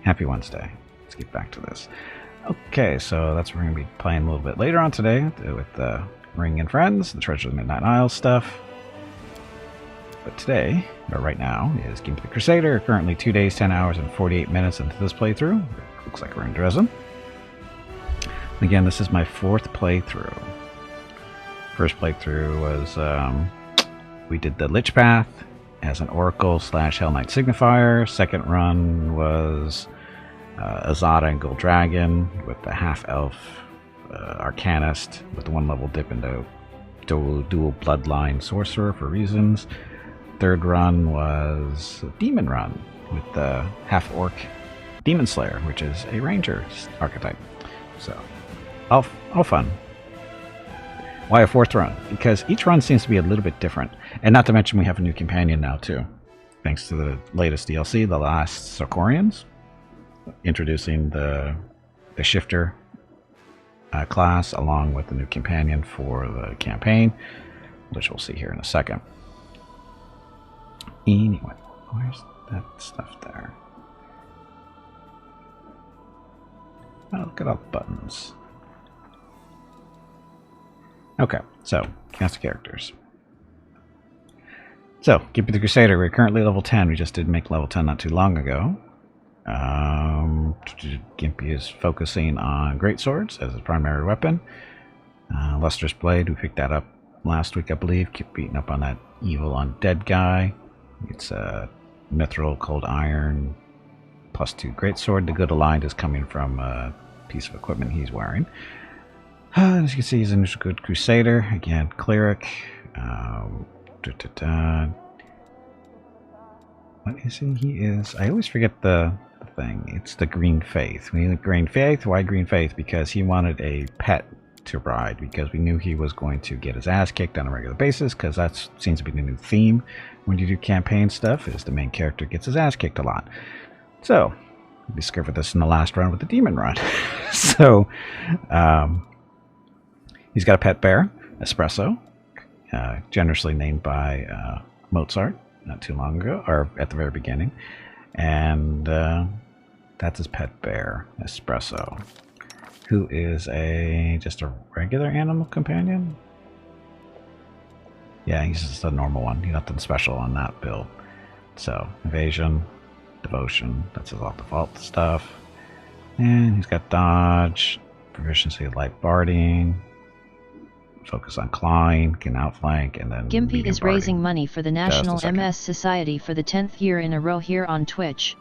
Happy Wednesday. Let's get back to this. Okay, so that's what we're going to be playing a little bit later on today with the Ring and Friends, the Treasure of the Midnight Isles stuff. But today, or right now, is Gimpy the Crusader. Currently 2 days, 10 hours, and 48 minutes into this playthrough. Looks like we're in Dresden. Again, this is my 4th playthrough. First playthrough was, we did the Lich Path as an Oracle / Hell Knight Signifier. Second run was Azada and Gold Dragon with the half-elf Arcanist with the 1-level dip into dual bloodline sorcerer for reasons. Third run was Demon Run with the half-orc Demon Slayer, which is a ranger archetype. So, all fun. Why a 4th run? Because each run seems to be a little bit different. And not to mention we have a new companion now too. Thanks to the latest DLC, The Last Sarkorians. Introducing the Shifter class along with the new companion for the campaign, which we'll see here in a second. Anyway, where's that stuff there? Oh, look at all the buttons. Okay, so cast of characters. So, Gimpy the Crusader, we're currently level 10. We just did make level 10 not too long ago. Gimpy is focusing on greatswords as his primary weapon. Lustrous Blade, we picked that up last week, I believe. Keep beating up on that evil undead guy. It's a mithril cold iron +2 greatsword. The good aligned is coming from a piece of equipment he's wearing. As you can see, he's a good Crusader. Again, cleric. What is he? He is. I always forget the thing. It's the Green Faith. We need Green Faith. Why Green Faith? Because he wanted a pet to ride. Because we knew he was going to get his ass kicked on a regular basis. Because that seems to be the new theme when you do campaign stuff. Is the main character gets his ass kicked a lot. So we discovered this in the last run with the Demon Run. So he's got a pet bear, Espresso, generously named by Mozart. Not too long ago, or at the very beginning, and that's his pet bear, Espresso, who is just a regular animal companion. Yeah, he's just a normal one. Nothing special on that build. So evasion, devotion, that's his all default stuff, and he's got dodge, proficiency, light barding. Focus on Klein, can outflank, and then Gimpy is raising money for the National MS Society for the 10th year in a row here on Twitch.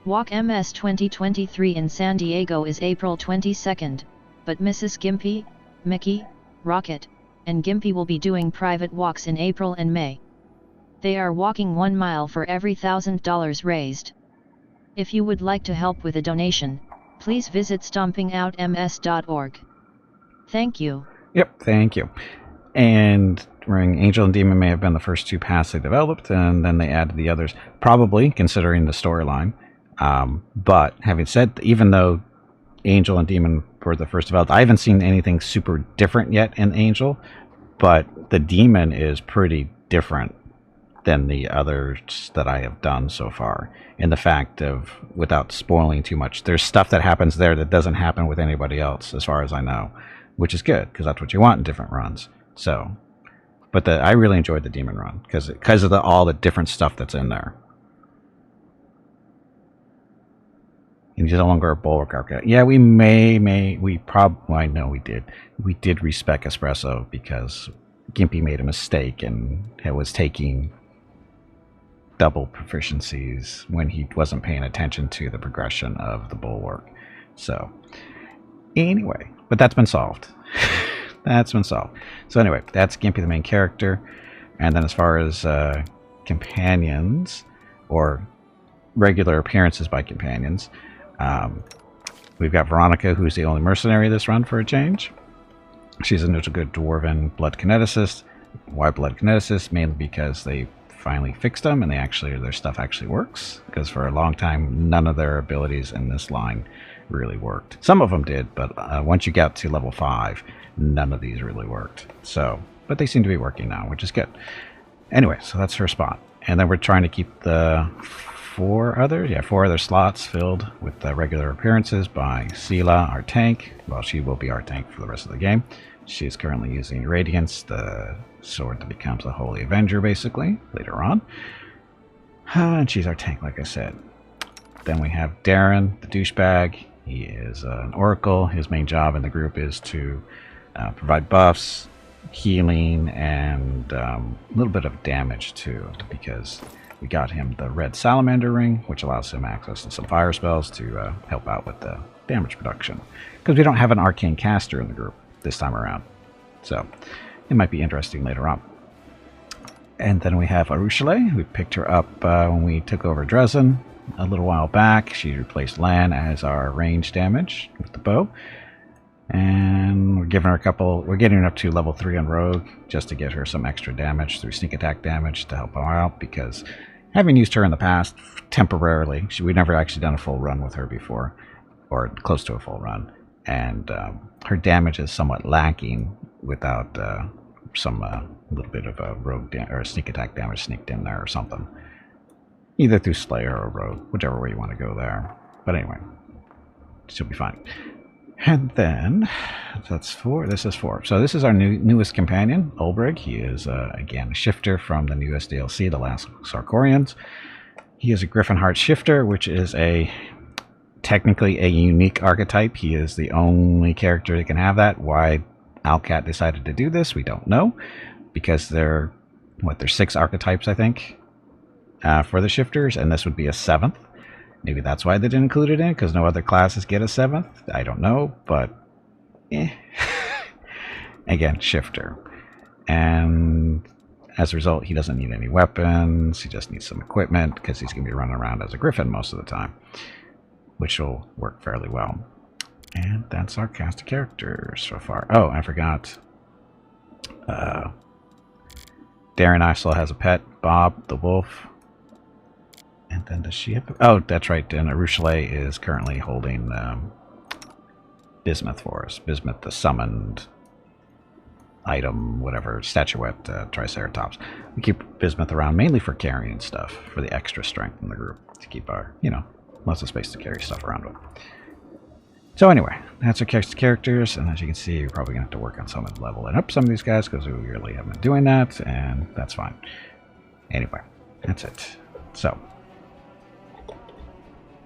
Walk MS 2023 in San Diego is April 22nd, but Mrs. Gimpy, Mickey, Rocket, and Gimpy will be doing private walks in April and May. They are walking 1 mile for every $1,000 raised. If you would like to help with a donation, please visit stompingoutms.org. Thank you. Yep, thank you. And Ring Angel and Demon may have been the first 2 paths they developed, and then they added the others, probably considering the storyline. But having said, even though Angel and Demon were the first developed, I haven't seen anything super different yet in Angel, but the Demon is pretty different than the others that I have done so far. In the fact of, without spoiling too much, there's stuff that happens there that doesn't happen with anybody else, as far as I know. Which is good, because that's what you want in different runs. So, but I really enjoyed the Demon Run, because of all the different stuff that's in there. And he's no longer a Bulwark Archetype. Yeah, we I know we did. We did respec Espresso, because Gimpy made a mistake, and it was taking double proficiencies when he wasn't paying attention to the progression of the Bulwark. So, anyway. But that's been solved. That's been solved. So anyway, that's Gimpy, the main character. And then as far as companions, or regular appearances by companions, we've got Veronica, who's the only mercenary this run for a change. She's a good Dwarven blood kineticist. Why blood kineticist? Mainly because they finally fixed them, and their stuff actually works. Because for a long time, none of their abilities in this line really worked. Some of them did, but once you got to level 5, none of these really worked. So, but they seem to be working now, which is good. Anyway, so that's her spot. And then we're trying to keep the 4 other slots filled with regular appearances by Sela, our tank. Well, she will be our tank for the rest of the game. She is currently using Radiance, the sword that becomes a Holy Avenger, basically, later on. And she's our tank, like I said. Then we have Darren, the douchebag. He is an Oracle. His main job in the group is to provide buffs, healing, and a little bit of damage, too, because we got him the red salamander ring, which allows him access to some fire spells to help out with the damage production. Because we don't have an arcane caster in the group this time around. So it might be interesting later on. And then we have Arushale. We picked her up when we took over Dresden a little while back. She replaced Lan as our range damage with the bow. And we're giving her we're getting her up to level 3 on Rogue just to get her some extra damage through sneak attack damage to help her out, because having used her in the past temporarily, we'd never actually done a full run with her before, or close to a full run, and her damage is somewhat lacking without some little bit of a rogue or sneak attack damage sneaked in there or something, either through Slayer or Rogue, whichever way you want to go there. But anyway, she'll be fine. And then, that's 4. This is 4. So this is our newest companion, Ulbrig. He is, again, a shifter from the newest DLC, The Last Sarkorians. He is a Griffinheart shifter, which is technically a unique archetype. He is the only character that can have that. Why Alcat decided to do this, we don't know. Because there's 6 archetypes, I think, for the shifters, and this would be a 7th. Maybe that's why they didn't include it in, because no other classes get a 7th. I don't know, but again, shifter. And as a result, he doesn't need any weapons. He just needs some equipment, because he's going to be running around as a griffin most of the time, which will work fairly well. And that's our cast of characters so far. Oh, I forgot. Darren also has a pet, Bob the wolf. And then does she have... Oh, that's right. And Arushale is currently holding Bismuth for us. Bismuth, the summoned item, whatever, statuette, Triceratops. We keep Bismuth around mainly for carrying stuff, for the extra strength in the group, to keep our, lots of space to carry stuff around with. So anyway, that's our characters, and as you can see, you're probably going to have to work on some of leveling up some of these guys, because we really haven't been doing that, and that's fine. Anyway, that's it. So,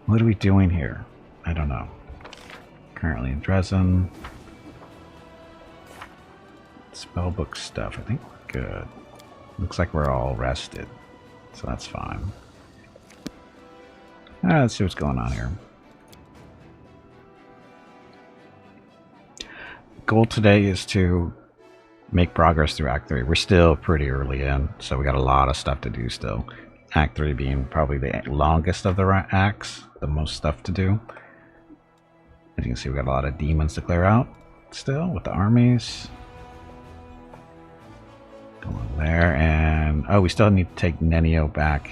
what are we doing here? I don't know. Currently in Dresden. Spellbook stuff. I think we're good. Looks like we're all rested. So that's fine. Let's see what's going on here. Goal today is to make progress through Act 3. We're still pretty early in, so we got a lot of stuff to do still. Act 3 being probably the longest of the acts, the most stuff to do. As you can see, we got a lot of demons to clear out still with the armies. Going there, and oh, we still need to take Nenio back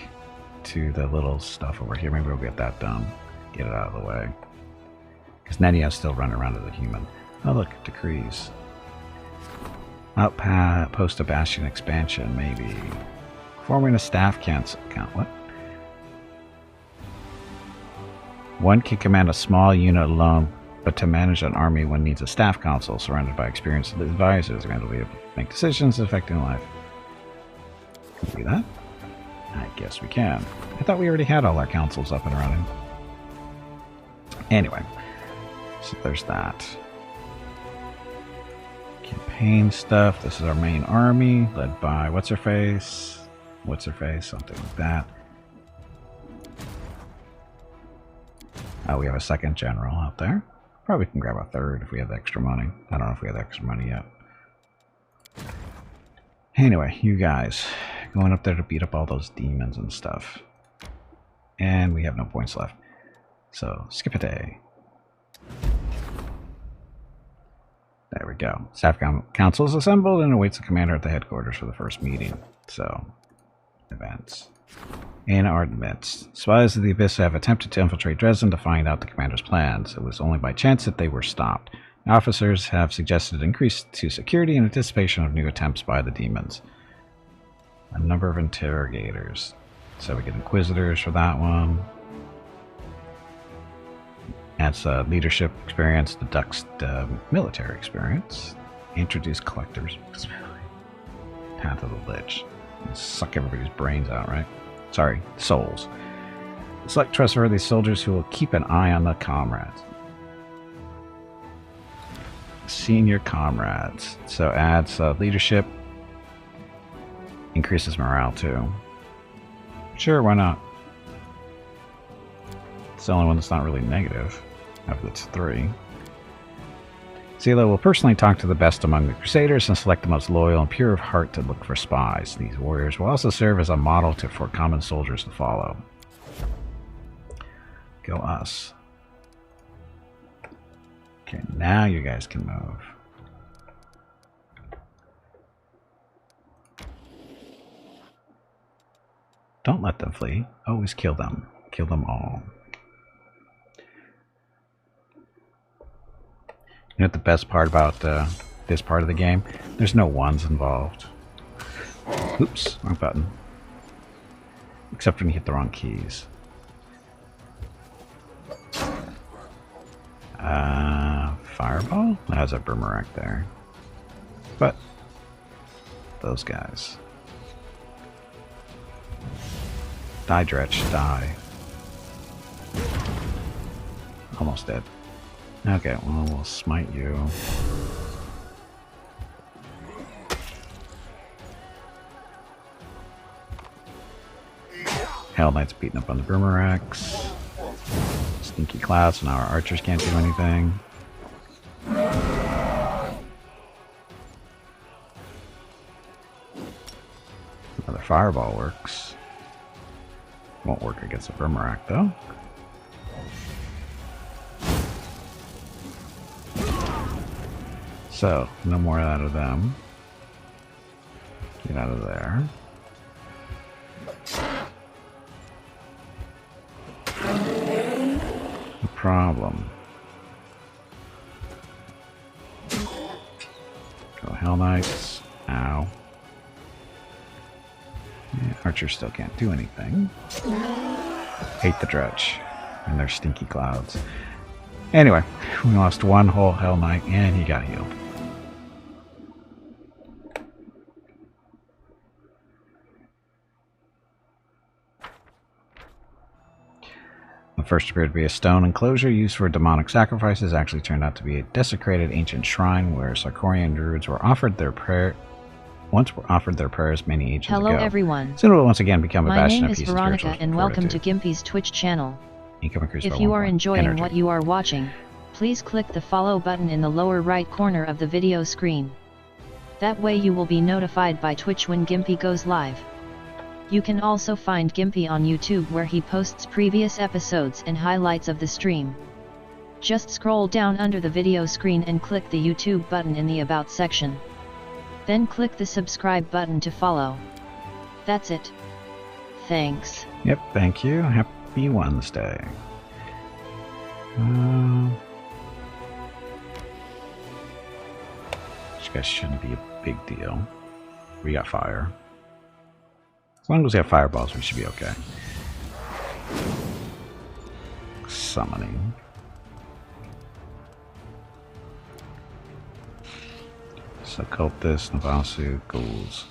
to the little stuff over here. Maybe we'll get that done. Get it out of the way. Because Nenio's still running around as a human. Oh, look, decrees. Outpost of Bastion expansion, maybe. Forming a staff count. What? One can command a small unit alone, but to manage an army, one needs a staff council surrounded by experienced advisors who can make decisions affecting life. Can we do that? I guess we can. I thought we already had all our councils up and running. Anyway, so there's that. Campaign stuff. This is our main army, led by what's-her-face, something like that. Oh, we have a second general out there. Probably can grab a third if we have the extra money. I don't know if we have the extra money yet. Anyway, you guys, going up there to beat up all those demons and stuff. And we have no points left. So, skip a day. There we go. Staff Council is assembled and awaits the commander at the headquarters for the first meeting. So, events. In our midst, spies of the Abyss have attempted to infiltrate Dresden to find out the commander's plans. It was only by chance that they were stopped. Officers have suggested increase to security in anticipation of new attempts by the demons. A number of interrogators. So we get Inquisitors for that one. Adds leadership experience, deducts military experience. Introduce collectors. Path of the Lich. Suck everybody's brains out, right? Sorry, souls. Select trustworthy soldiers who will keep an eye on the comrades. Senior comrades. So adds leadership. Increases morale too. Sure, why not? It's the only one that's not really negative. Of the 3. Zila will personally talk to the best among the Crusaders and select the most loyal and pure of heart to look for spies. These warriors will also serve as a model for common soldiers to follow. Go us. Okay, now you guys can move. Don't let them flee. Always kill them. Kill them all. You know what the best part about this part of the game? There's no ones involved. Oops, wrong button. Except when you hit the wrong keys. Fireball? That has a boomerang there. But those guys. Die, Dretch, die. Almost dead. Okay, well, we'll smite you. Hell Knight's beating up on the boomerangs. Stinky clouds, so now our archers can't do anything. Another fireball works. Won't work against a boomerang though. So, no more out of them. Get out of there. No problem. Go Hell Knights. Ow. Yeah, archers still can't do anything. Hate the Dredge and their stinky clouds. Anyway, we lost one whole Hell Knight and he got healed. What first appeared to be a stone enclosure used for demonic sacrifices actually turned out to be a desecrated ancient shrine where Sarkorian druids were offered their prayers many ages ago. Hello everyone. Soon it will once again become a bastion of My name peace is Veronica and welcome to Gimpy's Twitch channel. If you are enjoying what you are watching, please click the follow button in the lower right corner of the video screen. That way you will be notified by Twitch when Gimpy goes live. You can also find Gimpy on YouTube where he posts previous episodes and highlights of the stream. Just scroll down under the video screen and click the YouTube button in the About section. Then click the subscribe button to follow. That's it. Thanks. Yep, thank you. Happy Wednesday. This guy shouldn't be a big deal. We got fire. As long as we have fireballs, we should be okay. Summoning. So Cultist, Navasu, Ghouls.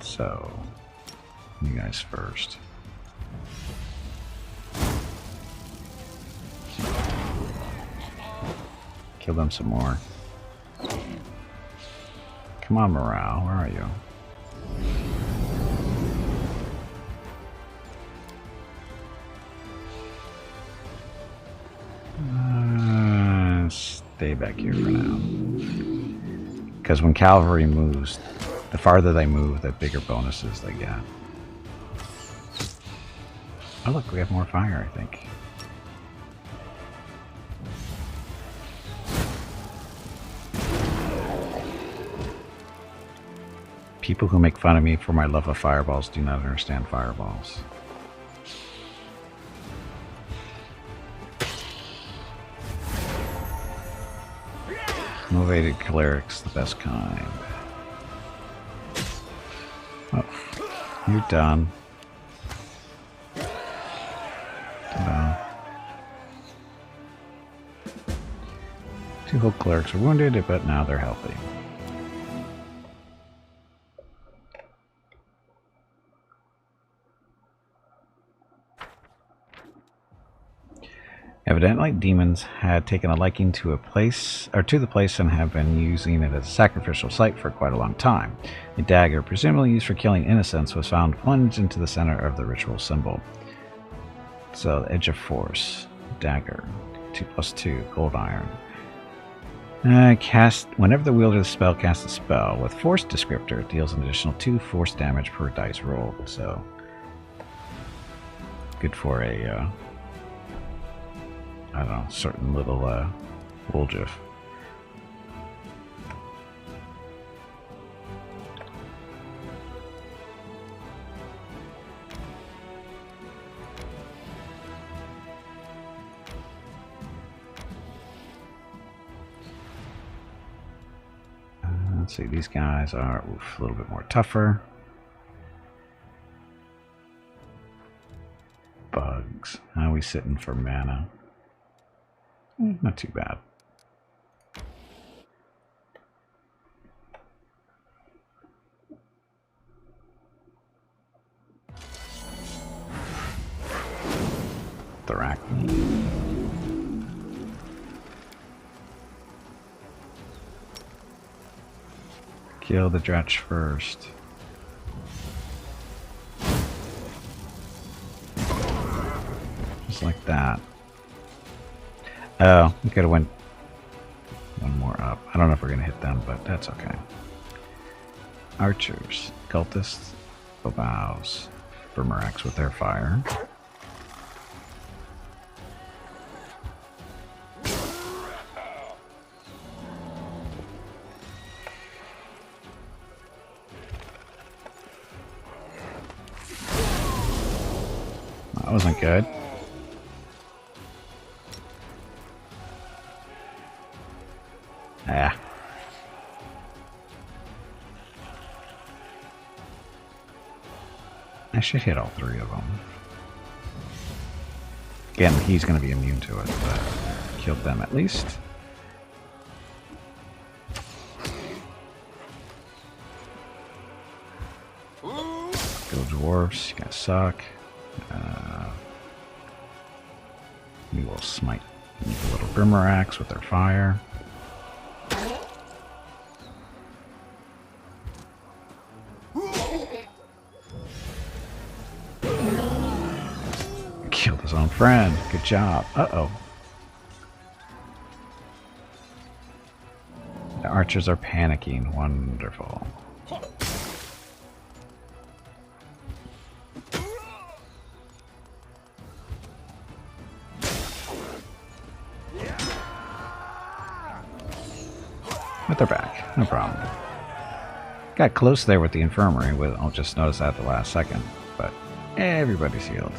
So, you guys first. Kill them some more. Come on, morale, where are you? Stay back here for now. Because when cavalry moves, the farther they move, the bigger bonuses they get. Oh look, we have more fire, I think. People who make fun of me for my love of fireballs do not understand fireballs. Motivated clerics, the best kind. Oh, you're done. 2 whole clerics are wounded, but now they're healthy. Evidently, demons had taken a liking to the place and have been using it as a sacrificial site for quite a long time. A dagger, presumably used for killing innocents, was found plunged into the center of the ritual symbol. So, Edge of Force, dagger, 2+2, gold iron. Whenever the wielder of the spell casts a spell with force descriptor, it deals an additional 2 force damage per dice roll. So, good for a I don't know, certain little Wolgiff. Let's see, these guys are a little bit more tougher. Bugs. How are we sitting for mana? Not too bad. Thorac. Kill the Dretch first. Just like that. Oh, we could have went one more up. I don't know if we're going to hit them, but that's okay. Archers, cultists, bows, boomerangs with their fire. That wasn't good. Ah. I should hit all 3 of them. Again, he's going to be immune to it, but killed them at least. Go dwarves, you guys suck. We will smite the little boomerangs with their fire. Killed his own friend. Good job. Uh-oh. The archers are panicking. Wonderful. But they're back. No problem. Got close there with the infirmary. I'll just notice that at the last second. But everybody's healed.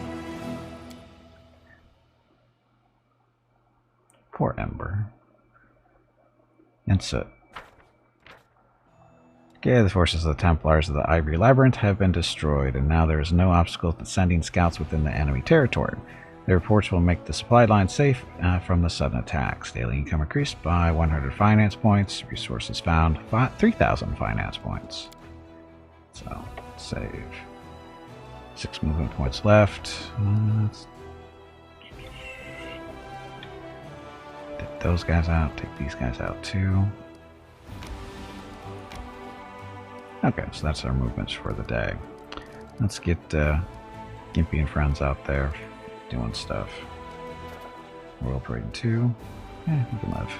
Poor Ember. And Soot. Okay, the forces of the Templars of the Ivory Labyrinth have been destroyed, and now there is no obstacle to sending scouts within the enemy territory. The reports will make the supply line safe from the sudden attacks. Daily income increased by 100 finance points. Resources found 3,000 finance points. So, save. 6 movement points left. Take those guys out. Take these guys out too. Okay, so that's our movements for the day. Let's get Gimpy and friends out there doing stuff. Royal Parade 2. Yeah, we can live.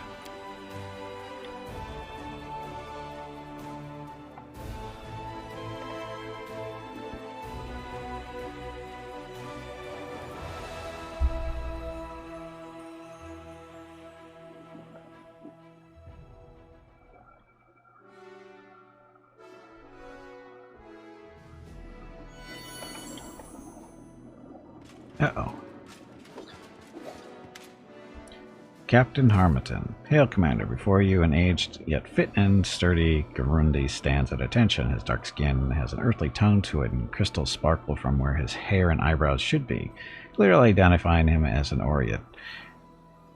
Uh-oh. Captain Harmattan. Hail, Commander. Before you, an aged yet fit and sturdy Garundi stands at attention. His dark skin has an earthly tone to it, and crystals sparkle from where his hair and eyebrows should be, clearly identifying him as an Oriot.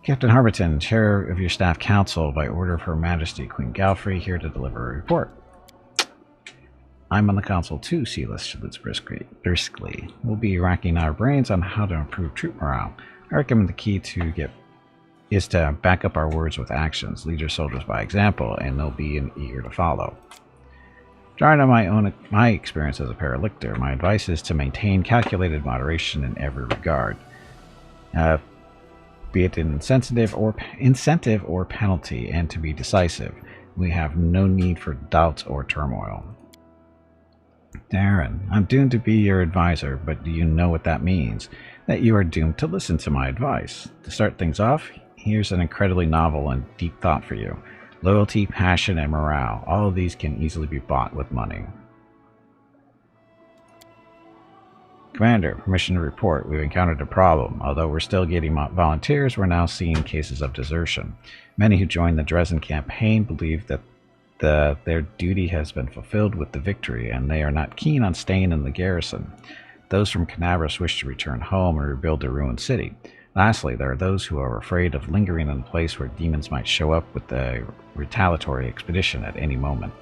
Captain Harberton, chair of your staff council, by order of Her Majesty Queen Galfrey, here to deliver a report. I'm on the council too, Sealess salutes briskly. We'll be racking our brains on how to improve troop morale. I recommend the key is to back up our words with actions, lead your soldiers by example, and they'll be eager to follow. Drawing on my experience as a paralictor, my advice is to maintain calculated moderation in every regard, be it an incentive or penalty, and to be decisive. We have no need for doubt or turmoil. Darren, I'm doomed to be your advisor, but do you know what that means? That you are doomed to listen to my advice. To start things off, here's an incredibly novel and deep thought for you. Loyalty, passion, and morale. All of these can easily be bought with money. Commander, permission to report. We've encountered a problem. Although we're still getting volunteers, we're now seeing cases of desertion. Many who joined the Dresden campaign believe that their duty has been fulfilled with the victory, and they are not keen on staying in the garrison. Those from Canavras wish to return home and rebuild their ruined city. Lastly, there are those who are afraid of lingering in a place where demons might show up with a retaliatory expedition at any moment.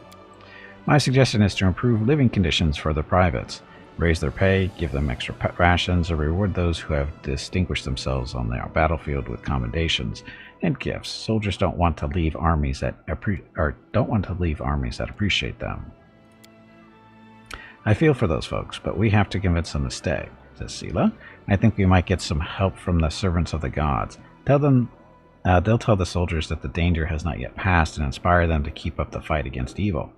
My suggestion is to improve living conditions for the privates. Raise their pay, give them extra rations, or reward those who have distinguished themselves on the battlefield with commendations and gifts. Soldiers don't want to leave armies that appreciate them. I feel for those folks, but we have to convince them to stay, says Sela. I think we might get some help from the servants of the gods. Tell them they'll tell the soldiers that the danger has not yet passed and inspire them to keep up the fight against evil.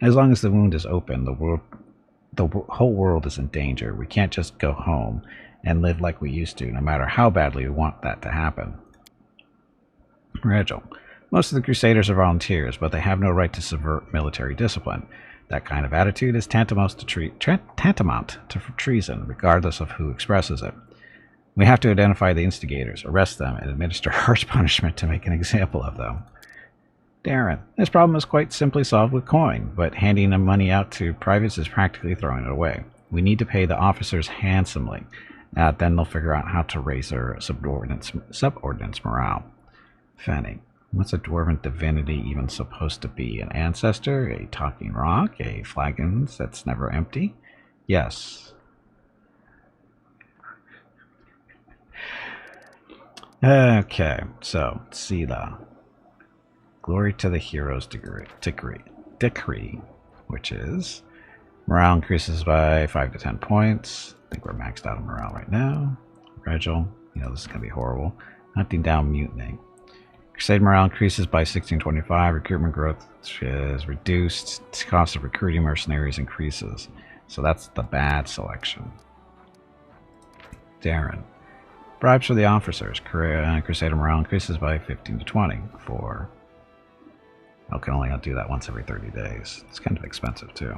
As long as the wound is open, the whole world is in danger. We can't just go home and live like we used to, no matter how badly we want that to happen. Rigel. Most of the Crusaders are volunteers, but they have no right to subvert military discipline. That kind of attitude is tantamount to treason, regardless of who expresses it. We have to identify the instigators, arrest them, and administer harsh punishment to make an example of them. Darren, this problem is quite simply solved with coin, but handing the money out to privates is practically throwing it away. We need to pay the officers handsomely. Then they'll figure out how to raise their subordinates' morale. Fanny, what's a dwarven divinity even supposed to be? An ancestor? A talking rock? A flagon that's never empty? Yes. Okay, so, Sela. Glory to the hero's decree, which is morale increases by 5 to 10 points. I think we're maxed out on morale right now. Rigel, this is going to be horrible. Hunting down mutiny. Crusade morale increases by 1625. Recruitment growth is reduced. Cost of recruiting mercenaries increases. So that's the bad selection. Darren. Bribes for the officers. Crusader morale increases by 15 to 20. I can only do that once every 30 days. It's kind of expensive too.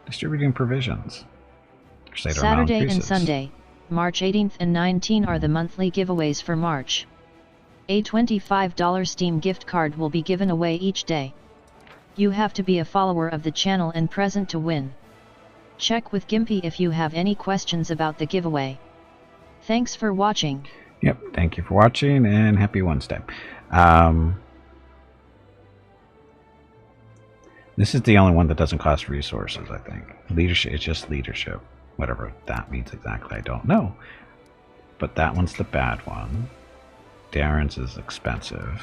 Distributing provisions. Crusader Saturday and Sunday, March 18th and 19th are the monthly giveaways for March. A $25 Steam gift card will be given away each day. You have to be a follower of the channel and present to win. Check with Gimpy if you have any questions about the giveaway. Thanks for watching. Yep, thank you for watching and happy Wednesday. This is the only one that doesn't cost resources, I think. Leadership, it's just leadership. Whatever that means exactly, I don't know. But that one's the bad one. Darren's is expensive.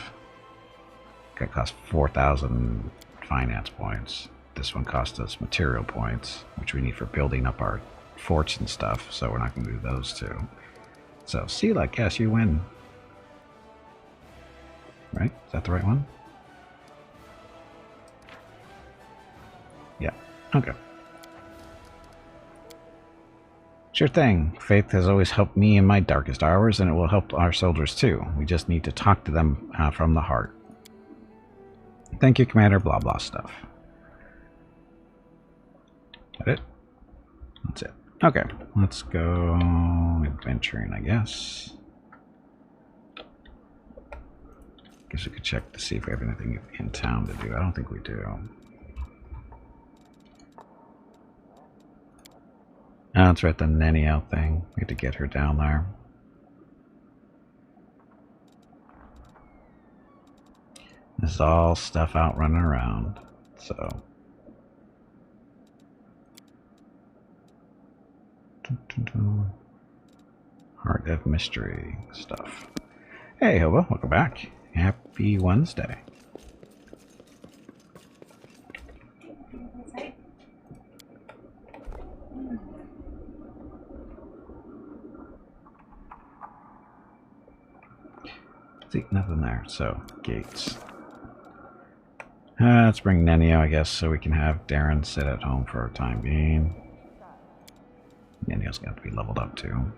That costs 4,000 finance points. This one costs us material points, which we need for building up our forts and stuff, so we're not going to do those two. So, Sela, guess you win. Right? Is that the right one? Yeah. Okay. Sure thing. Faith has always helped me in my darkest hours, and it will help our soldiers too. We just need to talk to them from the heart. Thank you, Commander. Blah, blah stuff. That it? That's it. Okay, let's go adventuring, I guess. Guess we could check to see if we have anything in town to do. I don't think we do. Oh, that's right, the Neniel thing. We have to get her down there. This is all stuff out running around. So. Heart of Mystery stuff. Hey, Hobo, welcome back. Happy Wednesday. See, nothing there. So, gates. Let's bring Nenio, I guess, so we can have Darren sit at home for a time being. Nenio's got to be leveled up too.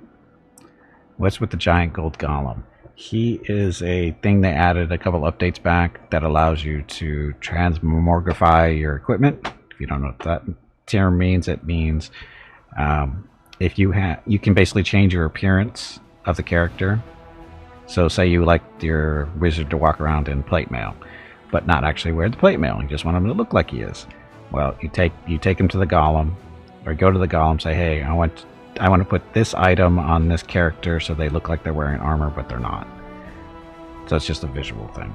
What's with the giant gold golem? He is a thing they added a couple updates back that allows you to transmogrify your equipment. If you don't know what that term means, it means if you can basically change your appearance of the character. So say you like your wizard to walk around in plate mail, but not actually wear the plate mail. You just want him to look like he is. Well, you take him to the golem, or go to the golem, say, hey, I want to put this item on this character so they look like they're wearing armor, but they're not. So it's just a visual thing.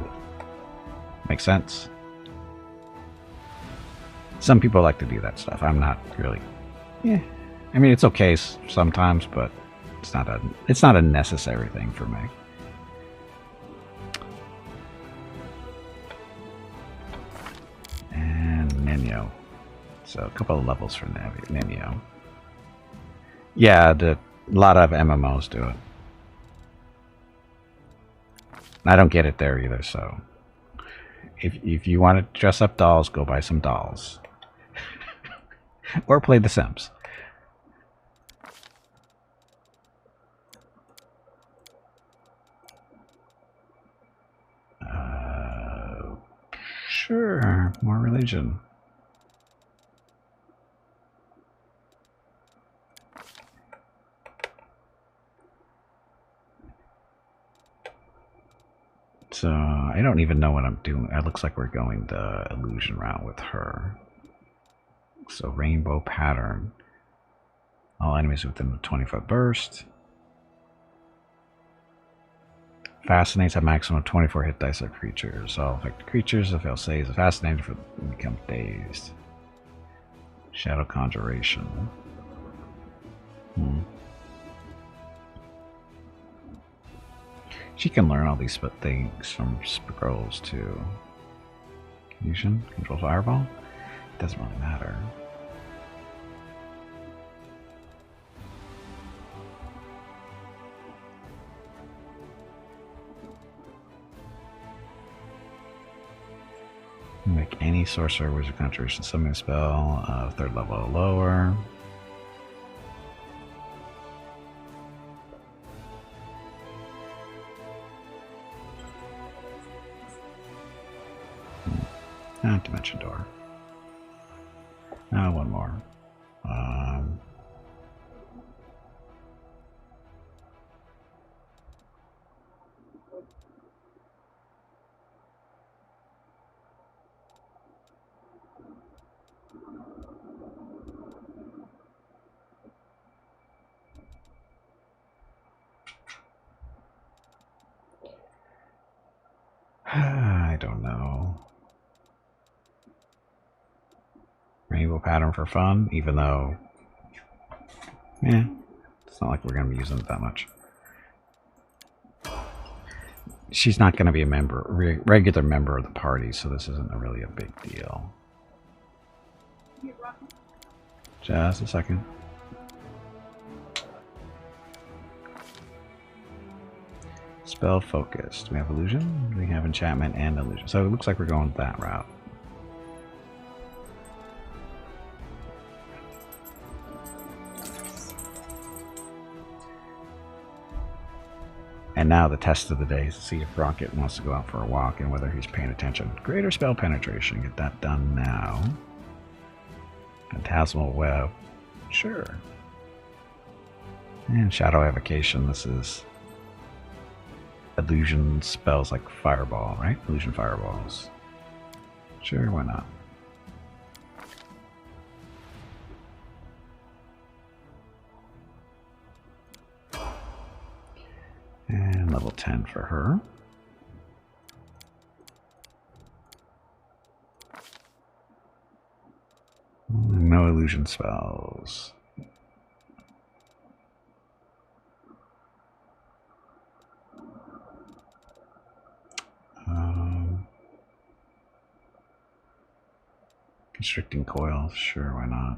Make sense? Some people like to do that stuff. I'm not really. Yeah, I mean it's okay sometimes, but it's not a necessary thing for me. And Nenio. So a couple of levels for Nenio. Yeah, a lot of MMOs do it. I don't get it there either, so if you want to dress up dolls, go buy some dolls. Or play The Sims. Sure, more religion. So I don't even know what I'm doing. It looks like we're going the illusion route with her. So rainbow pattern. All enemies within the 20-foot burst. Fascinates a maximum of 24 hit dice of creatures. All affected creatures, if they'll say, is fascinated for become dazed. Shadow conjuration. She can learn all these things from scrolls too. Fusion, control fireball. It doesn't really matter. Make any sorcerer wizard conjuration summoning spell third level or lower. Dimension door. Now one more. I don't know. Rainbow pattern for fun, even though, it's not like we're going to be using it that much. She's not going to be a regular member of the party, so this isn't really a big deal. Just a second. Spell focused. We have illusion, we have enchantment and illusion. So it looks like we're going that route. And now the test of the day is to see if Rocket wants to go out for a walk and whether he's paying attention. Greater spell penetration. Get that done now. Phantasmal web. Sure. And shadow evocation. This is illusion spells like fireball, right? Illusion fireballs. Sure, why not? And level 10 for her. No illusion spells. Constricting coil, sure, why not?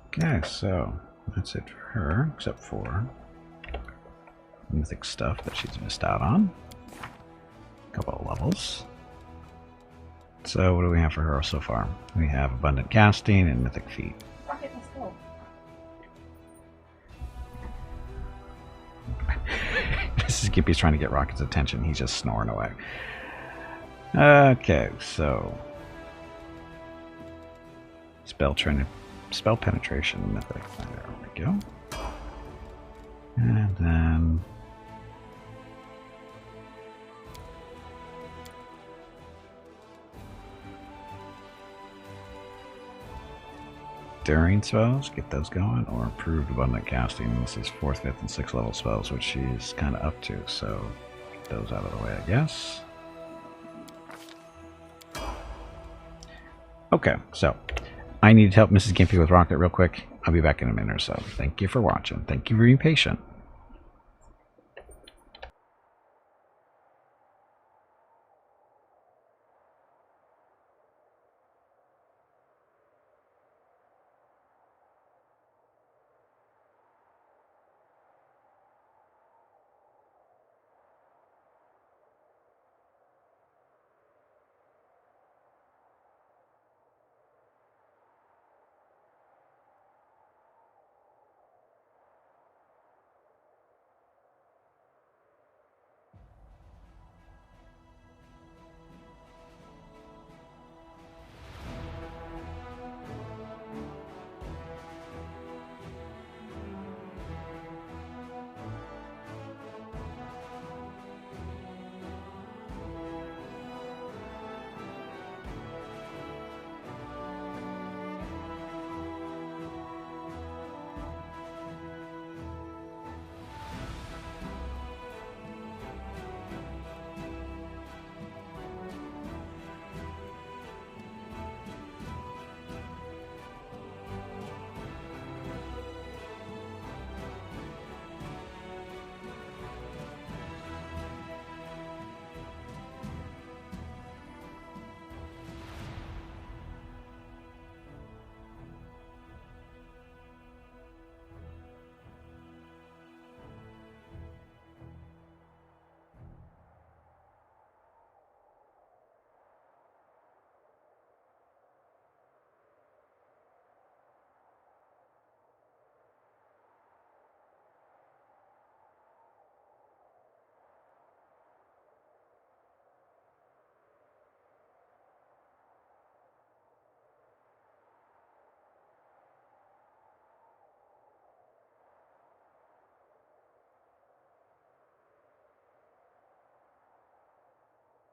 Okay, so that's it for her, except for mythic stuff that she's missed out on. A couple of levels. So what do we have for her so far? We have abundant casting and mythic feat. Rocket, let's go. This is Gimpy's trying to get Rocket's attention. He's just snoring away. Okay, so spell penetration mythic. There we go. And then daring spells, get those going, or improved abundant casting. This is 4th, 5th, and 6th level spells, which she's kind of up to, so get those out of the way, I guess. Okay, so I need to help Mrs. Gimpy with Rocket real quick. I'll be back in a minute or so. Thank you for watching. Thank you for being patient.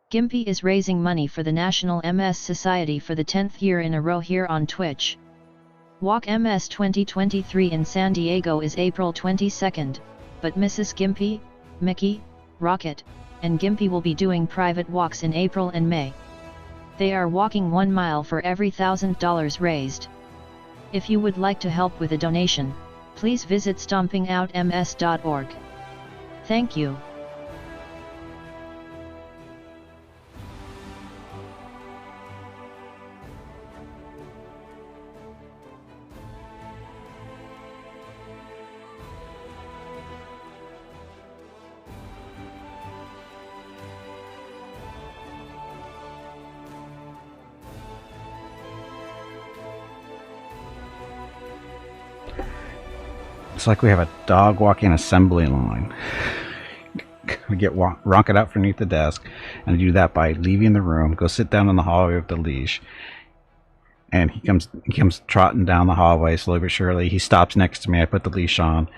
Gimpy is raising money for the National MS Society for the 10th year in a row here on Twitch. Walk MS 2023 in San Diego is April 22nd, but Mrs. Gimpy, Mickey, Rocket, and Gimpy will be doing private walks in April and May. They are walking 1 mile for every $1,000 raised. If you would like to help with a donation, please visit stompingoutms.org. Thank you. It's like we have a dog walking assembly line. We get Rocket out from underneath the desk, and I do that by leaving the room, go sit down in the hallway with the leash, and he comes trotting down the hallway slowly but surely. He stops next to me, I put the leash on,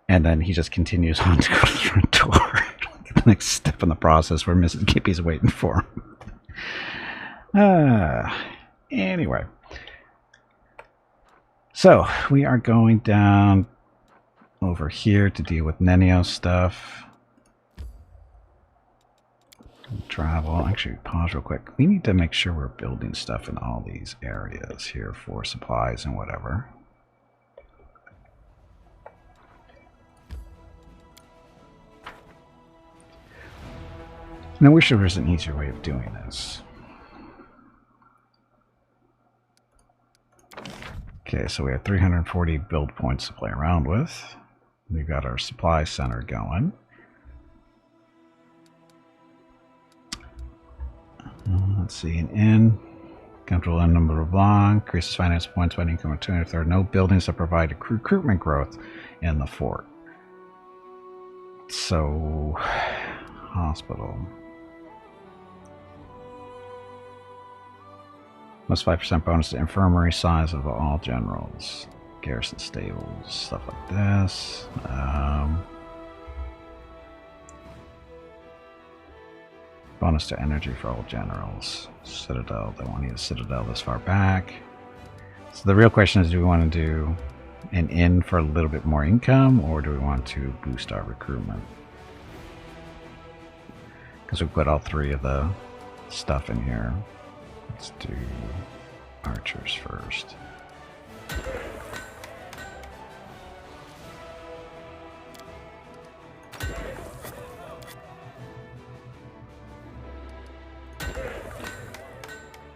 and then he just continues on to go to the front door. The next step in the process where Mrs. Gimpy's waiting for him. Anyway. So we are going down over here to deal with Nenio stuff. Travel. Actually, pause real quick. We need to make sure we're building stuff in all these areas here for supplies and whatever. And I wish there was an easier way of doing this. Okay, so we have 340 build points to play around with. We've got our supply center going. Let's see, an inn. Comfortable in number of long. Increases finance points by income of 2/3. No buildings that provide recruitment growth in the fort. So, hospital. Plus 5% bonus to infirmary size of all generals. Garrison stables, stuff like this. Bonus to energy for all generals. Citadel, they want to use Citadel this far back. So the real question is, do we want to do an inn for a little bit more income, or do we want to boost our recruitment? Because we put all three of the stuff in here. Let's do archers first.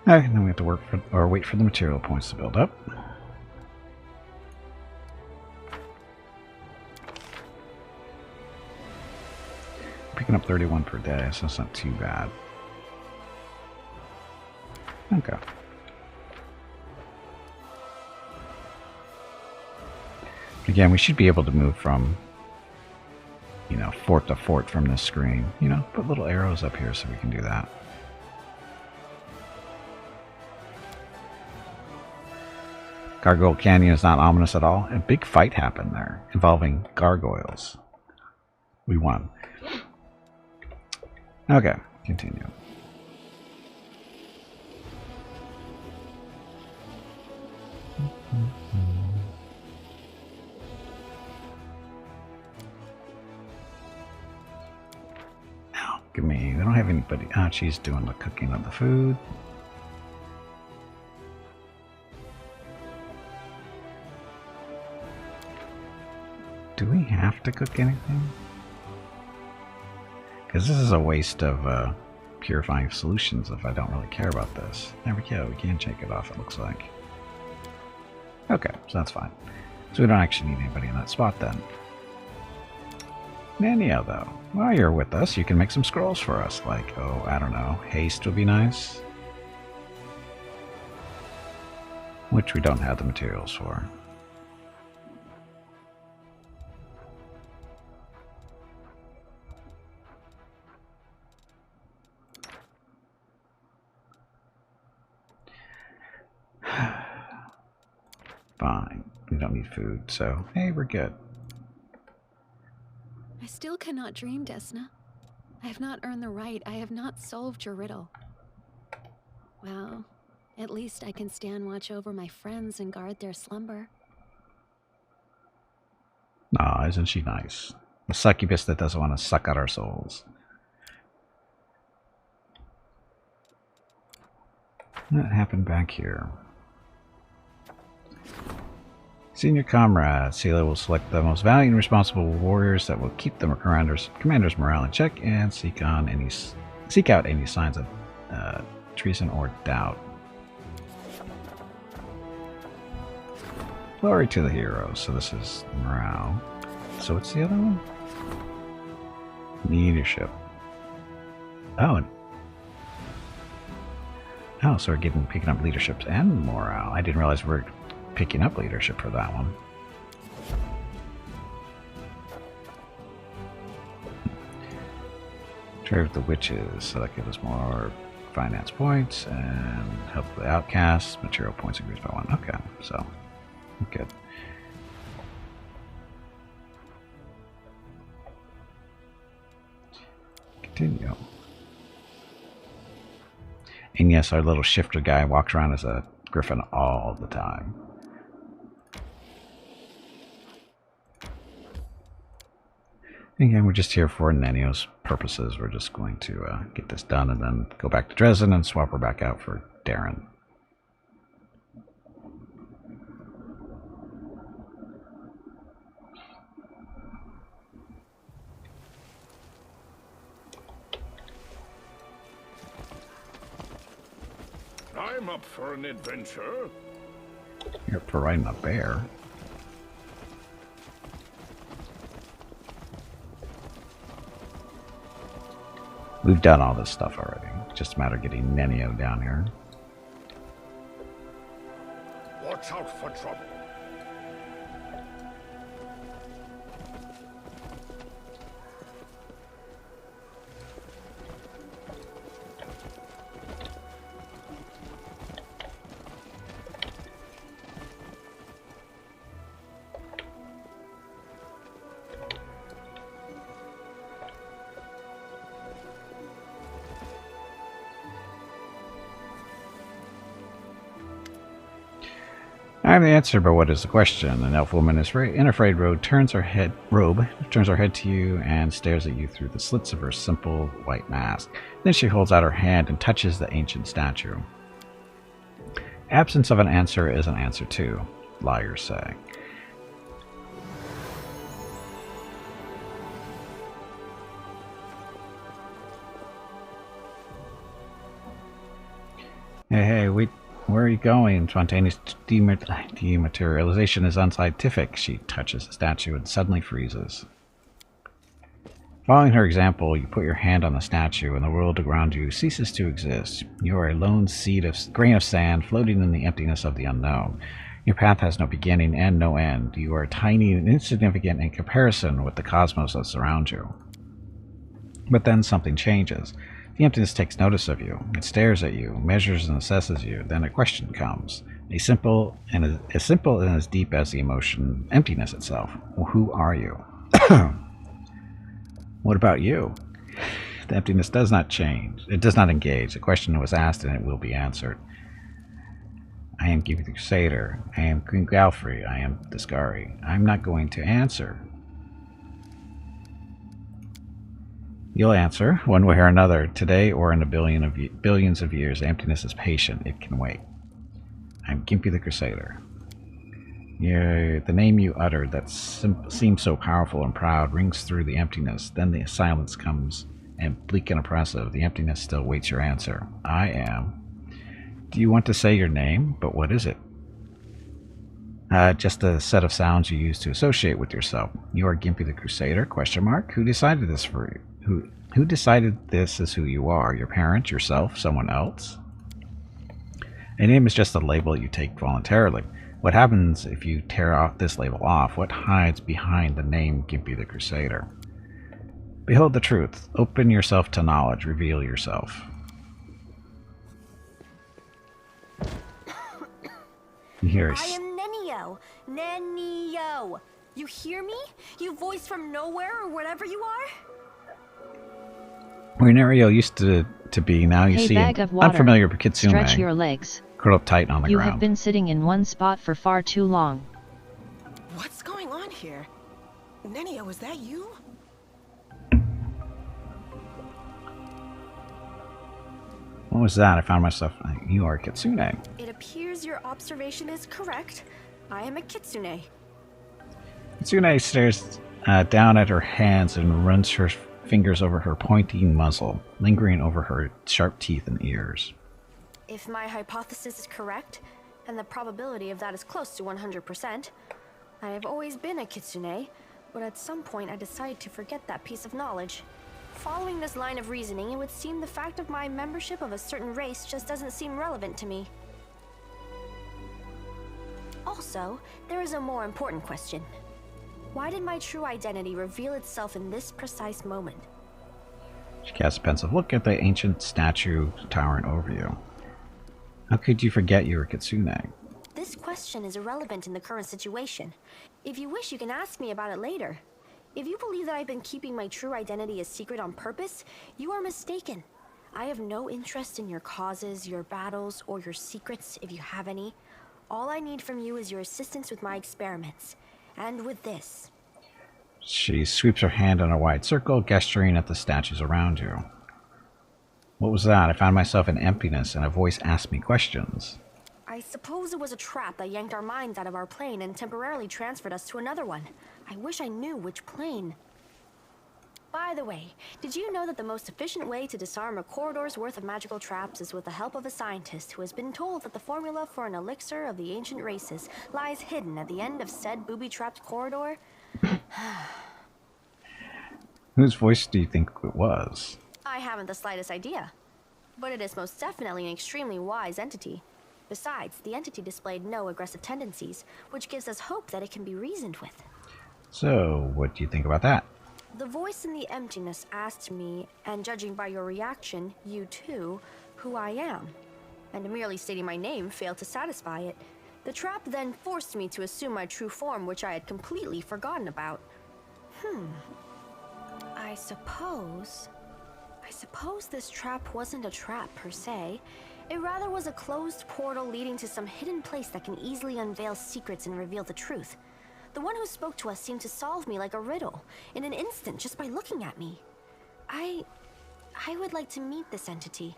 Okay, then we have to work for, or wait for the material points to build up. Picking up 31 per day, so that's not too bad. Okay. Again, we should be able to move from, you know, fort to fort from this screen. You know, put little arrows up here so we can do that. Gargoyle Canyon is not ominous at all. A big fight happened there involving gargoyles. We won. Okay, continue. Now, give me. They don't have anybody. Ah, she's doing the cooking of the food. Do we have to cook anything? Because this is a waste of purifying solutions if I don't really care about this. There we go. We can shake it off, it looks like. Okay, so that's fine. So we don't actually need anybody in that spot then. Nenio, though. While you're with us, you can make some scrolls for us. Like, oh, I don't know. Haste would be nice. Which we don't have the materials for. Fine. We don't need food, so hey, we're good. I still cannot dream, Desna. I have not earned the right. I have not solved your riddle. Well, at least I can stand watch over my friends and guard their slumber. Aw, isn't she nice? A succubus that doesn't want to suck out our souls. What happened back here? Senior comrade, Sela will select the most valiant and responsible warriors that will keep the commander's morale in check and seek out any signs of treason or doubt. Glory to the heroes. So this is morale. So what's the other one? Leadership. Oh, so we're picking up leaderships and morale. I didn't realize we're picking up leadership for that one. Trade with the witches, so that gives us more finance points and help the outcasts. Material points increased by 1. Okay, so good. Continue. And yes, our little shifter guy walks around as a griffin all the time. Again, we're just here for Nenio's purposes. We're just going to get this done and then go back to Dresden and swap her back out for Darren. I'm up for an adventure. You're up for riding a bear. We've done all this stuff already. Just a matter of getting Nenio down here. Watch out for trouble. I have the answer, but what is the question? An elf woman in a frayed robe turns her head to you and stares at you through the slits of her simple white mask. Then she holds out her hand and touches the ancient statue. Absence of an answer is an answer too, liars say. Hey, where are you going? Spontaneous dematerialization is unscientific. She touches the statue and suddenly freezes. Following her example, you put your hand on the statue and the world around you ceases to exist. You are a lone grain of sand floating in the emptiness of the unknown. Your path has no beginning and no end. You are tiny and insignificant in comparison with the cosmos that surrounds you. But then something changes. The emptiness takes notice of you. It stares at you, measures and assesses you. Then a question comes, as simple and as deep as the emotion emptiness itself. Well, who are you? What about you? The emptiness does not change. It does not engage. The question was asked and it will be answered. I am Gimpy the Crusader. I am Queen Galfrey. I am Discari. I'm not going to answer. You'll answer, one way or another, today or in billions of years. Emptiness is patient. It can wait. I'm Gimpy the Crusader. The name you uttered that seems so powerful and proud rings through the emptiness. Then the silence comes, and bleak and oppressive. The emptiness still waits your answer. I am. Do you want to say your name? But what is it? Just a set of sounds you use to associate with yourself. You are Gimpy the Crusader? ? Who decided this for you? Who decided this is who you are? Your parents, yourself, someone else? A name is just a label you take voluntarily. What happens if you tear this label off? What hides behind the name Gimpy the Crusader? Behold the truth. Open yourself to knowledge. Reveal yourself. I am Nenio. Nenio. You hear me? You voice from nowhere or whatever you are? Where Nerio used to be, now you see an unfamiliar Kitsune. Stretch your legs. Curled up tight on the ground. You have been sitting in one spot for far too long. What's going on here? Nenio, is that you? What was that? I found myself. You are a Kitsune. It appears your observation is correct. I am a Kitsune. Kitsune stares down at her hands and runs her fingers over her pointing muzzle, lingering over her sharp teeth and ears. If my hypothesis is correct, and the probability of that is close to 100%, I have always been a Kitsune, but at some point I decided to forget that piece of knowledge. Following this line of reasoning, it would seem the fact of my membership of a certain race just doesn't seem relevant to me. Also, there is a more important question. Why did my true identity reveal itself in this precise moment? She casts a pensive look at the ancient statue towering over you. How could you forget you were Kitsune? This question is irrelevant in the current situation. If you wish, you can ask me about it later. If you believe that I've been keeping my true identity a secret on purpose, you are mistaken. I have no interest in your causes, your battles, or your secrets, if you have any. All I need from you is your assistance with my experiments. And with this. She sweeps her hand in a wide circle, gesturing at the statues around you. What was that? I found myself in emptiness, and a voice asked me questions. I suppose it was a trap that yanked our minds out of our plane and temporarily transferred us to another one. I wish I knew which plane. By the way, did you know that the most efficient way to disarm a corridor's worth of magical traps is with the help of a scientist who has been told that the formula for an elixir of the ancient races lies hidden at the end of said booby-trapped corridor? Whose voice do you think it was? I haven't the slightest idea, but it is most definitely an extremely wise entity. Besides, the entity displayed no aggressive tendencies, which gives us hope that it can be reasoned with. So, what do you think about that? The voice in the emptiness asked me, and judging by your reaction, you too, who I am. And merely stating my name failed to satisfy it. The trap then forced me to assume my true form, which I had completely forgotten about. I suppose this trap wasn't a trap per se. It rather was a closed portal leading to some hidden place that can easily unveil secrets and reveal the truth. The one who spoke to us seemed to solve me like a riddle, in an instant, just by looking at me. I would like to meet this entity.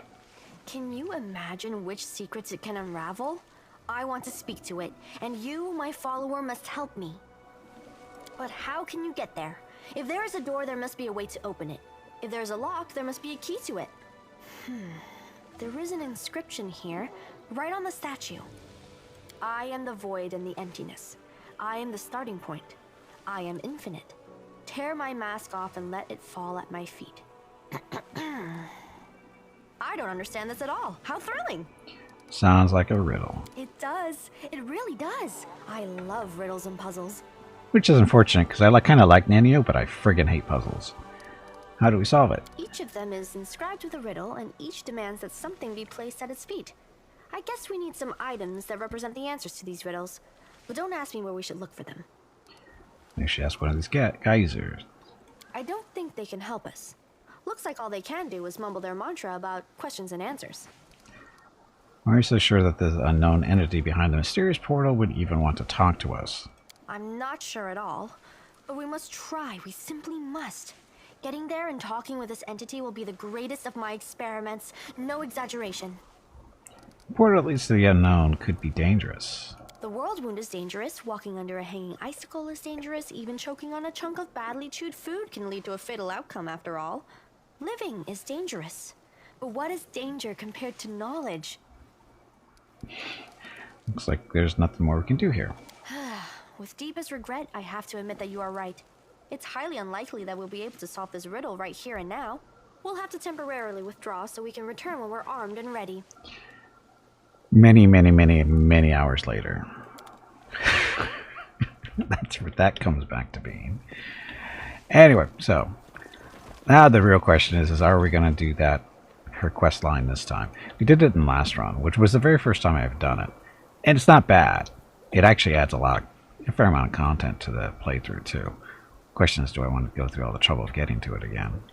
Can you imagine which secrets it can unravel? I want to speak to it, and you, my follower, must help me. But how can you get there? If there is a door, there must be a way to open it. If there's a lock, there must be a key to it. There is an inscription here, right on the statue. I am the void and the emptiness. I am the starting point. I am infinite. Tear my mask off and let it fall at my feet. I don't understand this at all. How thrilling! Sounds like a riddle. It does. It really does. I love riddles and puzzles. Which is unfortunate, because I kind of like Nanio, but I friggin' hate puzzles. How do we solve it? Each of them is inscribed with a riddle, and each demands that something be placed at its feet. I guess we need some items that represent the answers to these riddles. But don't ask me where we should look for them. Maybe she asked one of these geysers. I don't think they can help us. Looks like all they can do is mumble their mantra about questions and answers. Why are you so sure that the unknown entity behind the mysterious portal would even want to talk to us? I'm not sure at all, but we must try. We simply must. Getting there and talking with this entity will be the greatest of my experiments. No exaggeration. The portal that leads to the unknown could be dangerous. The world wound is dangerous, walking under a hanging icicle is dangerous, even choking on a chunk of badly chewed food can lead to a fatal outcome after all. Living is dangerous. But what is danger compared to knowledge? Looks like there's nothing more we can do here. With deepest regret, I have to admit that you are right. It's highly unlikely that we'll be able to solve this riddle right here and now. We'll have to temporarily withdraw so we can return when we're armed and ready. Many hours later. That's what that comes back to being. Anyway, so now the real question is are we going to do that, her quest line this time? We did it in last run, which was the very first time I've done it. And it's not bad. It actually adds a fair amount of content to the playthrough too. Question is, do I want to go through all the trouble of getting to it again?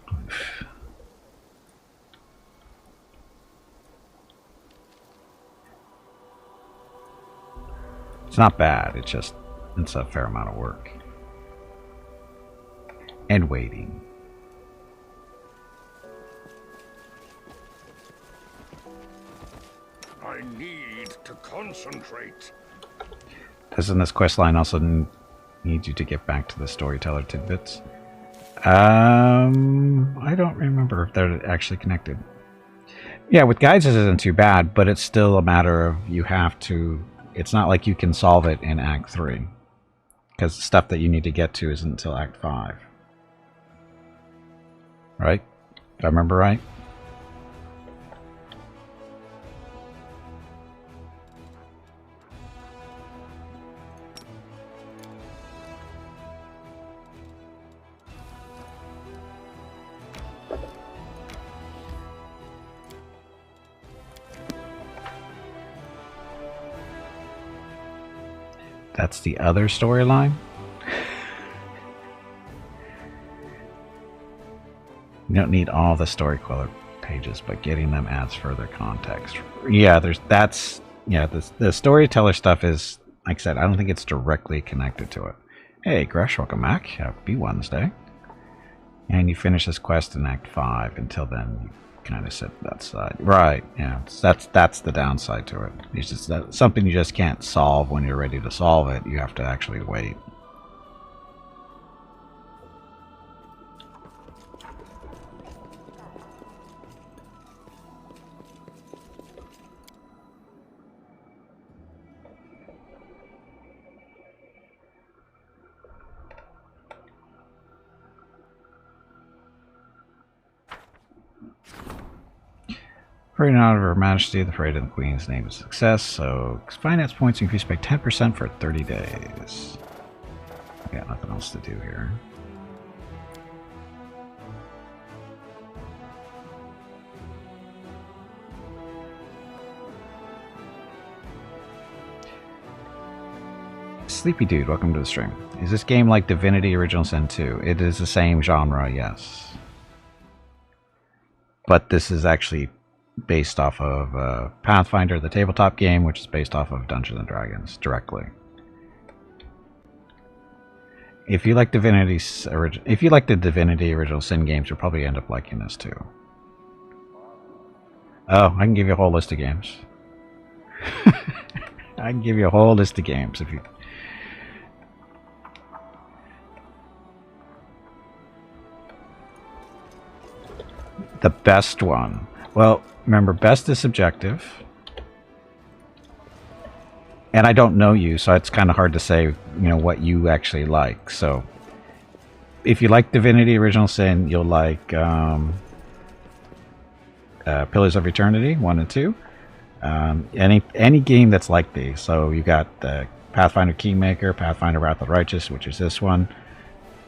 It's not bad, it's a fair amount of work. And waiting. I need to concentrate. Doesn't this quest line also need you to get back to the storyteller tidbits? I don't remember if they're actually connected. Yeah, with guides it isn't too bad, but it's still a matter of you have to... It's not like you can solve it in Act 3. Because the stuff that you need to get to isn't until Act 5. Right? If I remember right? That's the other storyline? You don't need all the story color pages, but getting them adds further context. Yeah, the storyteller stuff is, like I said, I don't think it's directly connected to it. Hey, Gresh, welcome back. Happy Wednesday. And you finish this quest in Act 5. Until then, you kind of set that side. Right, yeah. That's the downside to it. It's just something you just can't solve when you're ready to solve it. You have to actually wait. Parade in honor of Her Majesty, the Parade of the Queen's name is a success, so finance points increased by 10% for 30 days. I got nothing else to do here. Sleepy Dude, welcome to the stream. Is this game like Divinity Original Sin 2? It is the same genre, yes. But this is actually based off of Pathfinder, the tabletop game, which is based off of Dungeons and Dragons directly. If you like the Divinity Original Sin games, you'll probably end up liking this too. Oh, I can give you a whole list of games. I can give you a whole list of games if you. The best one. Well, remember, best is subjective. And I don't know you, so it's kind of hard to say, you know, what you actually like. So, if you like Divinity Original Sin, you'll like Pillars of Eternity 1 and 2. Any game that's like these. So you got Pathfinder Kingmaker, Pathfinder Wrath of the Righteous, which is this one.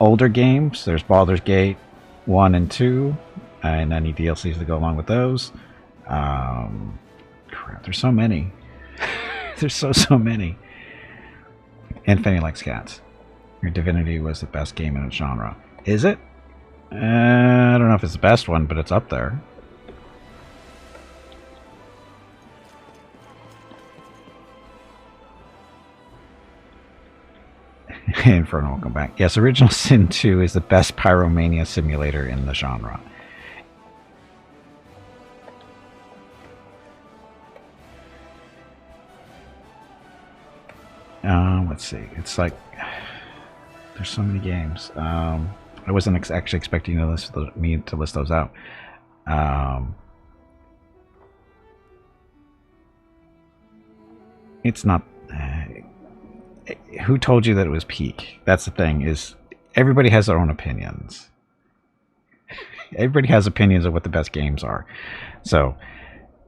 Older games, there's Baldur's Gate 1 and 2, and any DLCs that go along with those. Crap, there's so many. There's so many. Infinity likes cats. Your Divinity was the best game in its genre. Is it? I don't know if it's the best one, but it's up there. Inferno, welcome back. Yes, Original Sin 2 is the best pyromania simulator in the genre. Let's see. It's like there's so many games. I wasn't actually expecting to list those out. It's not. Who told you that it was peak? That's the thing. Is everybody has their own opinions. Everybody has opinions of what the best games are. So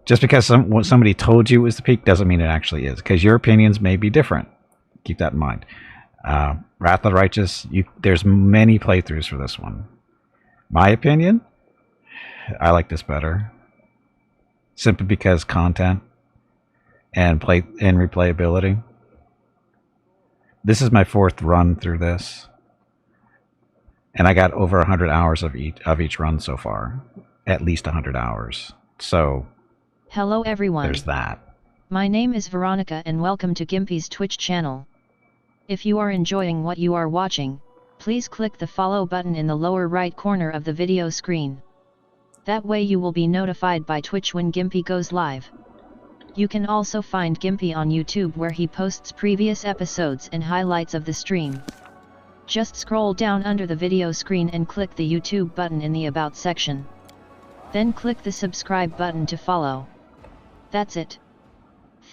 just because somebody told you it was the peak doesn't mean it actually is. Because your opinions may be different. Keep that in mind. Wrath of the Righteous, there's many playthroughs for this one. My opinion, I like this better. Simply because content and replayability. This is my 4th run through this. And I got over 100 hours of each run so far. At least 100 hours. So, hello everyone. There's that. My name is Veronica and welcome to Gimpy's Twitch channel. If you are enjoying what you are watching, please click the follow button in the lower right corner of the video screen. That way you will be notified by Twitch when Gimpy goes live. You can also find Gimpy on YouTube where he posts previous episodes and highlights of the stream. Just scroll down under the video screen and click the YouTube button in the About section. Then click the subscribe button to follow. That's it.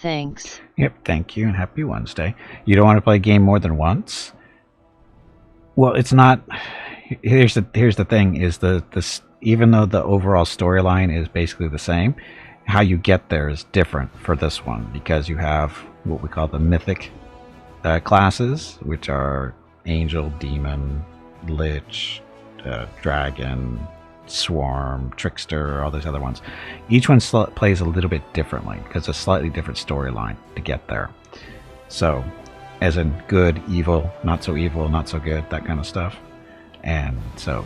Thanks. Yep, thank you and happy Wednesday. You don't want to play a game more than once? Well, it's not. Here's the thing: is even though the overall storyline is basically the same, how you get there is different for this one because you have what we call the mythic classes, which are angel, demon, lich, dragon, swarm, trickster, all those other ones. Each one plays a little bit differently because it's a slightly different storyline to get there. So, as in good, evil, not so good, that kind of stuff. And so,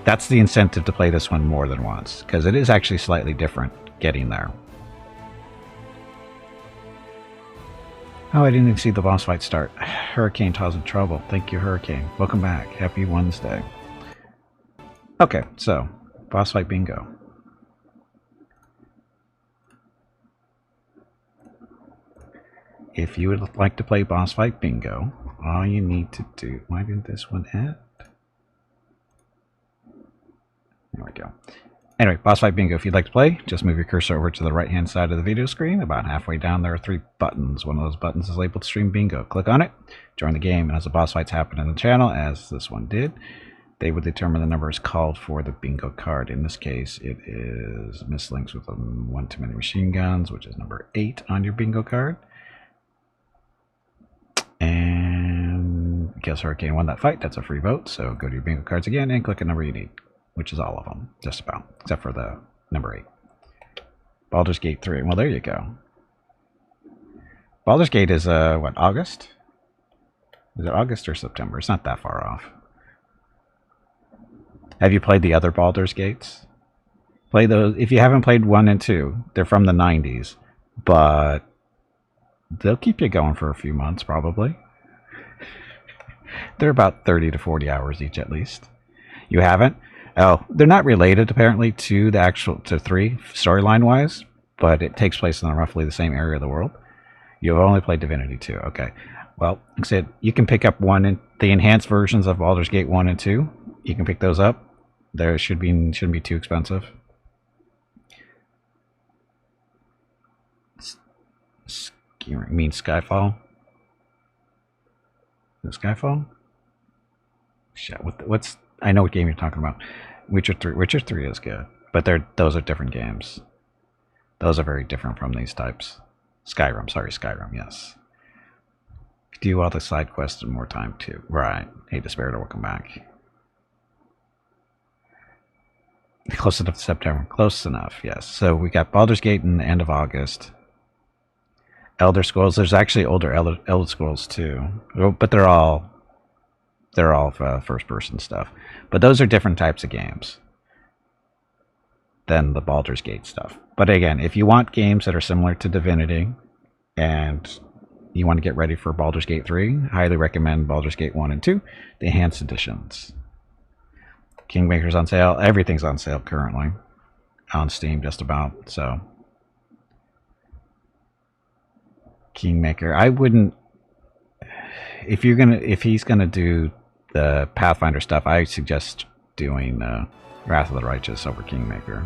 that's the incentive to play this one more than once because it is actually slightly different getting there. Oh, I didn't even see the boss fight start. Hurricane causing trouble. Thank you, Hurricane. Welcome back. Happy Wednesday. Okay, so boss fight bingo. If you would like to play boss fight bingo, all you need to do... Why didn't this one end? There we go. Anyway, boss fight bingo. If you'd like to play, just move your cursor over to the right-hand side of the video screen. About halfway down, there are 3 buttons. One of those buttons is labeled Stream Bingo. Click on it, join the game, and as the boss fights happen in the channel, as this one did, they would determine the numbers called for the bingo card. In this case, it is Miss Links with 1 too many machine guns, which is number 8 on your bingo card. And because Hurricane won that fight, that's a free vote. So go to your bingo cards again and click the number you need, which is all of them, just about, except for the number 8. Baldur's Gate 3. Well, there you go. Baldur's Gate is, what, August? Is it August or September? It's not that far off. Have you played the other Baldur's Gates? Play those. If you haven't played 1 and 2, they're from the 90s, but they'll keep you going for a few months, probably. They're about 30 to 40 hours each, at least. You haven't? Oh, they're not related, apparently, to the actual, to 3, storyline-wise, but it takes place in roughly the same area of the world. You've only played Divinity 2, okay. Well, like I said, you can pick up the enhanced versions of Baldur's Gate 1 and 2. You can pick those up. They shouldn't be too expensive. You mean Skyfall? Is it Skyfall? Shit, what's... I know what game you're talking about. Witcher 3. Witcher 3 is good, but those are different games. Those are very different from these types. Skyrim, sorry, Skyrim, yes. Do all the side quests in more time too. Right. Hey, Despair, welcome back. Close enough to September. Close enough, yes. So we got Baldur's Gate in the end of August. Elder Scrolls. There's actually older Elder Scrolls too, but they're all first-person stuff. But those are different types of games than the Baldur's Gate stuff. But again, if you want games that are similar to Divinity and you want to get ready for Baldur's Gate 3, I highly recommend Baldur's Gate 1 and 2, the enhanced editions. Kingmaker's on sale. Everything's on sale currently on Steam, just about. So Kingmaker, I wouldn't. If he's gonna do the Pathfinder stuff, I suggest doing Wrath of the Righteous over Kingmaker.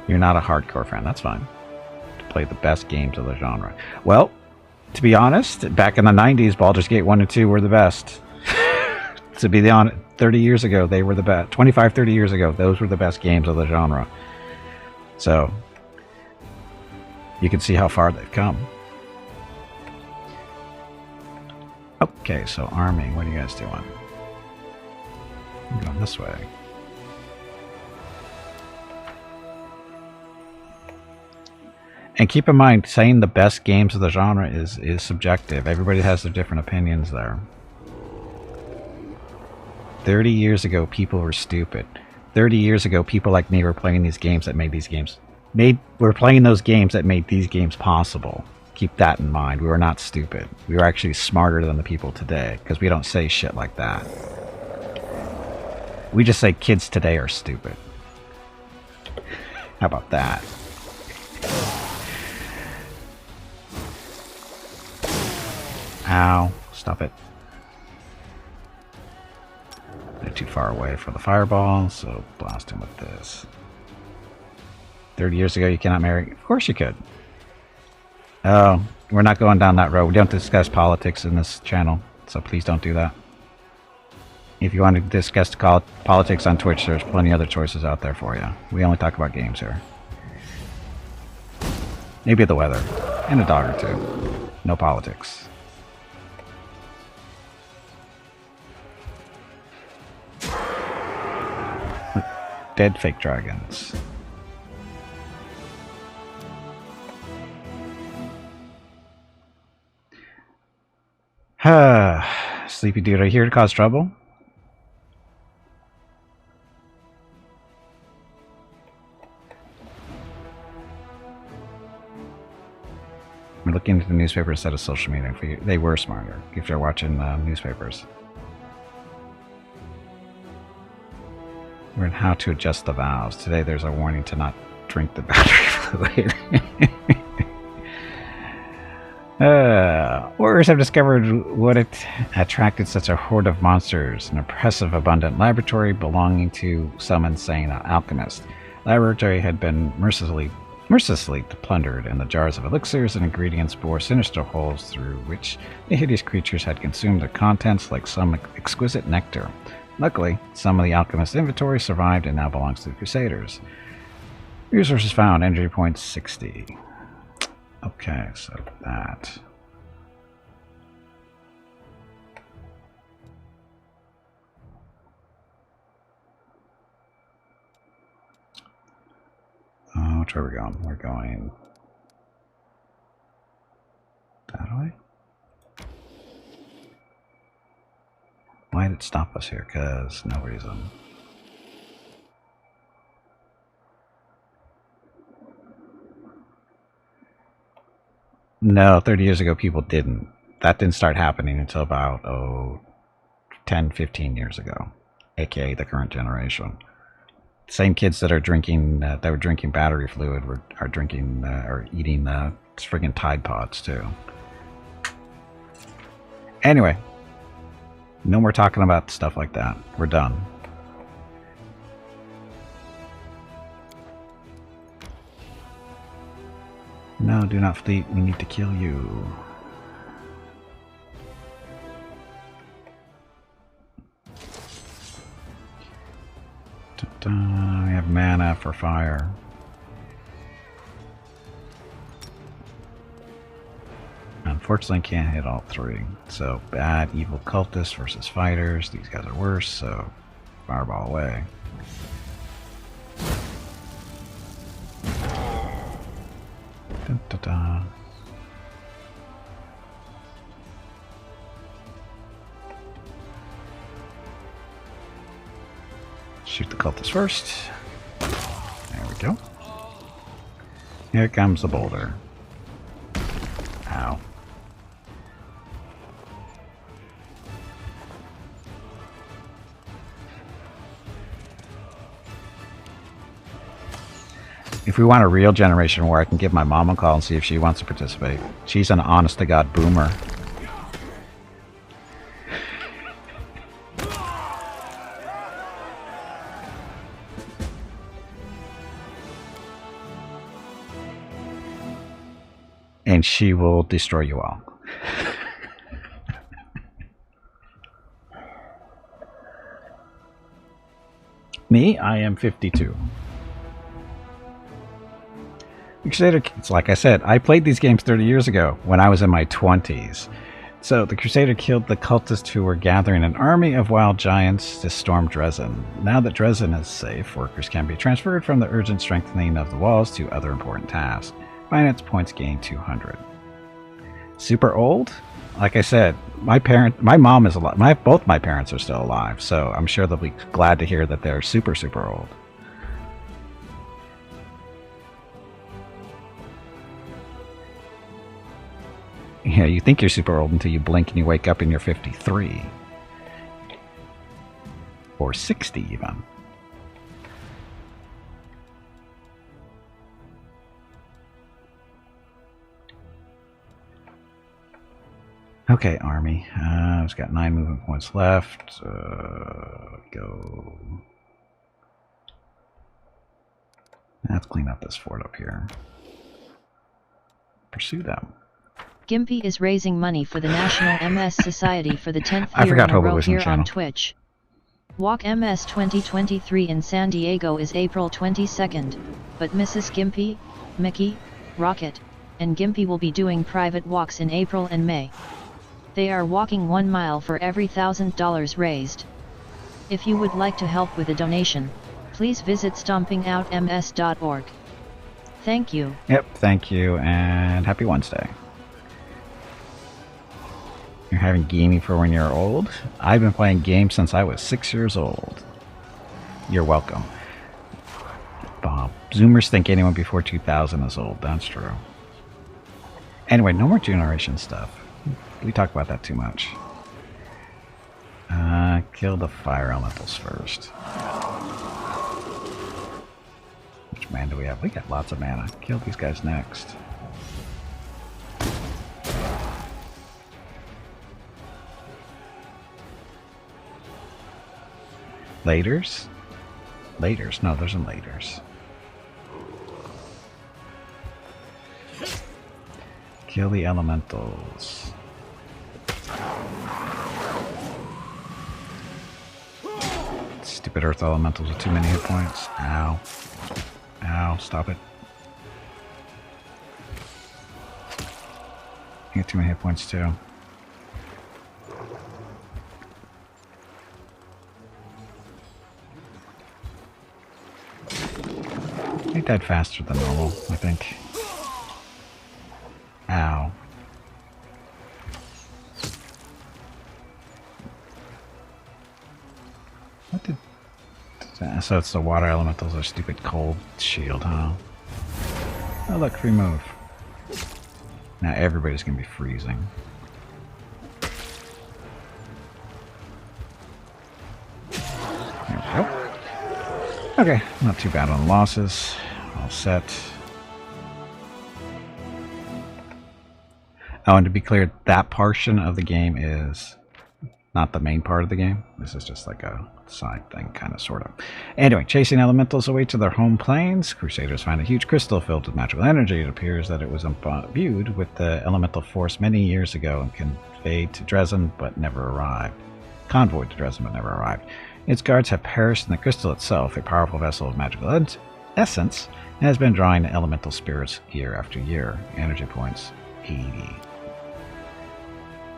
You're not a hardcore fan, that's fine. To play the best games of the genre. Well, to be honest, back in the 90s, Baldur's Gate 1 and 2 were the best. To be honest, 30 years ago, they were the best. 25, 30 years ago, those were the best games of the genre. So, you can see how far they've come. Okay, so army, what are you guys doing? I'm going this way. And keep in mind, saying the best games of the genre is subjective. Everybody has their different opinions there. 30 years ago, people were stupid. 30 years ago, people like me were playing these games that made these games. We're playing those games that made these games possible. Keep that in mind. We were not stupid. We were actually smarter than the people today, because we don't say shit like that. We just say kids today are stupid. How about that? Ow. Stop it. They're too far away for the fireball, so blast him with this. 30 years ago, you cannot marry. Of course you could. Oh, we're not going down that road. We don't discuss politics in this channel, so please don't do that. If you want to discuss politics on Twitch, there's plenty of other choices out there for you. We only talk about games here. Maybe the weather. And a dog or two. No politics. Dead fake dragons. Sleepy dude, are you here to cause trouble? We're looking into the newspaper instead of social media. They were smarter if you're watching newspapers. Learn how to adjust the valves. Today there's a warning to not drink the battery fluid. Warriors have discovered what attracted such a horde of monsters. An oppressive, abundant laboratory belonging to some insane alchemist. The laboratory had been mercilessly plundered, and the jars of elixirs and ingredients bore sinister holes through which the hideous creatures had consumed their contents like some exquisite nectar. Luckily, some of the alchemist's inventory survived and now belongs to the Crusaders. Resources found, energy points 60. Okay, so that. Which way are we going? We're going that way? Why did it stop us here? Because no reason. No, 30 years ago people didn't. That didn't start happening until about 10, 15 years ago, aka the current generation. Same kids that are drinking, that were drinking battery fluid, are drinking or eating friggin' Tide Pods too. Anyway, no more talking about stuff like that. We're done. No, do not flee. We need to kill you. We have mana for fire. Unfortunately, can't hit all three. So, bad, evil cultists versus fighters. These guys are worse, so fireball away. Dun, dun, dun. Shoot the cultist first. There we go. Here comes the boulder. Ow. If we want a real generation war, I can give my mom a call and see if she wants to participate. She's an honest-to-God boomer. And she will destroy you all. Me, I am 52. Crusader, it's like I said, I played these games 30 years ago when I was in my 20s. So the Crusader killed the cultists who were gathering an army of wild giants to storm Dresden. Now that Dresden is safe, workers can be transferred from the urgent strengthening of the walls to other important tasks. Finance points gained 200. Super old? Like I said, my mom is alive. Both my parents are still alive, so I'm sure they'll be glad to hear that they're super, super old. Yeah, you think you're super old until you blink and you wake up and you're 53. Or 60 even. Okay, army. I've got 9 movement points left. Go. Let's clean up this fort up here. Pursue them. Gimpy is raising money for the National MS Society for the 10th year in a row here on Twitch. Walk MS 2023 in San Diego is April 22nd, but Mrs. Gimpy, Mickey, Rocket, and Gimpy will be doing private walks in April and May. They are walking 1 mile for every $1,000 raised. If you would like to help with a donation, please visit stompingoutms.org. Thank you. Yep, thank you, and happy Wednesday. You're having gaming for when you're old? I've been playing games since I was 6 years old. You're welcome. Bob, Zoomers think anyone before 2000 is old. That's true. Anyway, no more generation stuff. We talk about that too much. Kill the fire elementals first. Which mana do we have? We got lots of mana. Kill these guys next. Laters? Laters? No, there's no laters. Kill the elementals. Stupid earth elementals with too many hit points. Ow. Ow, stop it. You get too many hit points too. They died faster than normal, I think. Ow. What did... So it's the water elementals, or stupid cold shield, huh? Oh look, free move. Now everybody's gonna be freezing. There we go. Okay, not too bad on losses. All set. Oh, and to be clear, that portion of the game is not the main part of the game. This is just like a side thing, kind of, sort of. Anyway, chasing elementals away to their home planes, Crusaders find a huge crystal filled with magical energy. It appears that it was imbued with the elemental force many years ago and conveyed to Dresden but never arrived. Convoyed to Dresden but never arrived. Its guards have perished in the crystal itself, a powerful vessel of magical essence, and has been drawing elemental spirits year after year. Energy points 80.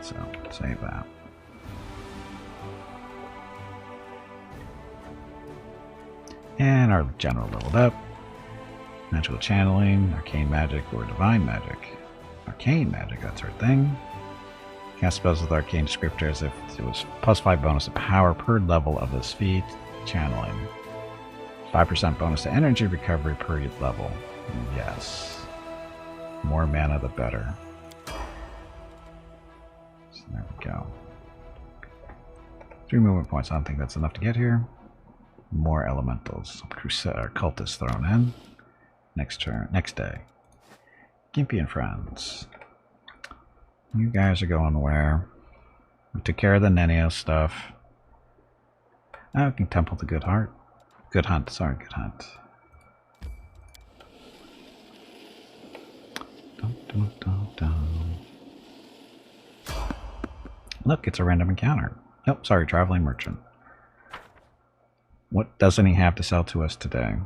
So, save that. And our general leveled up. Magical channeling, arcane magic, or divine magic. Arcane magic, that's our thing. Cast spells with arcane descriptor as if it was +5 bonus to power per level of this feat. Channeling. 5% bonus to energy recovery per level. Yes. More mana the better. So there we go. 3 movement points. I don't think that's enough to get here. More elementals. Crusader cultists thrown in. Next turn. Next day. Gimpy and friends. You guys are going where? We took care of the Nenio stuff. Oh, we can temple the Good Heart. Good Hunt. Sorry, Good Hunt. Dun, dun, dun, dun. Look, it's a random encounter. Nope, sorry, traveling merchant. What doesn't he have to sell to us today?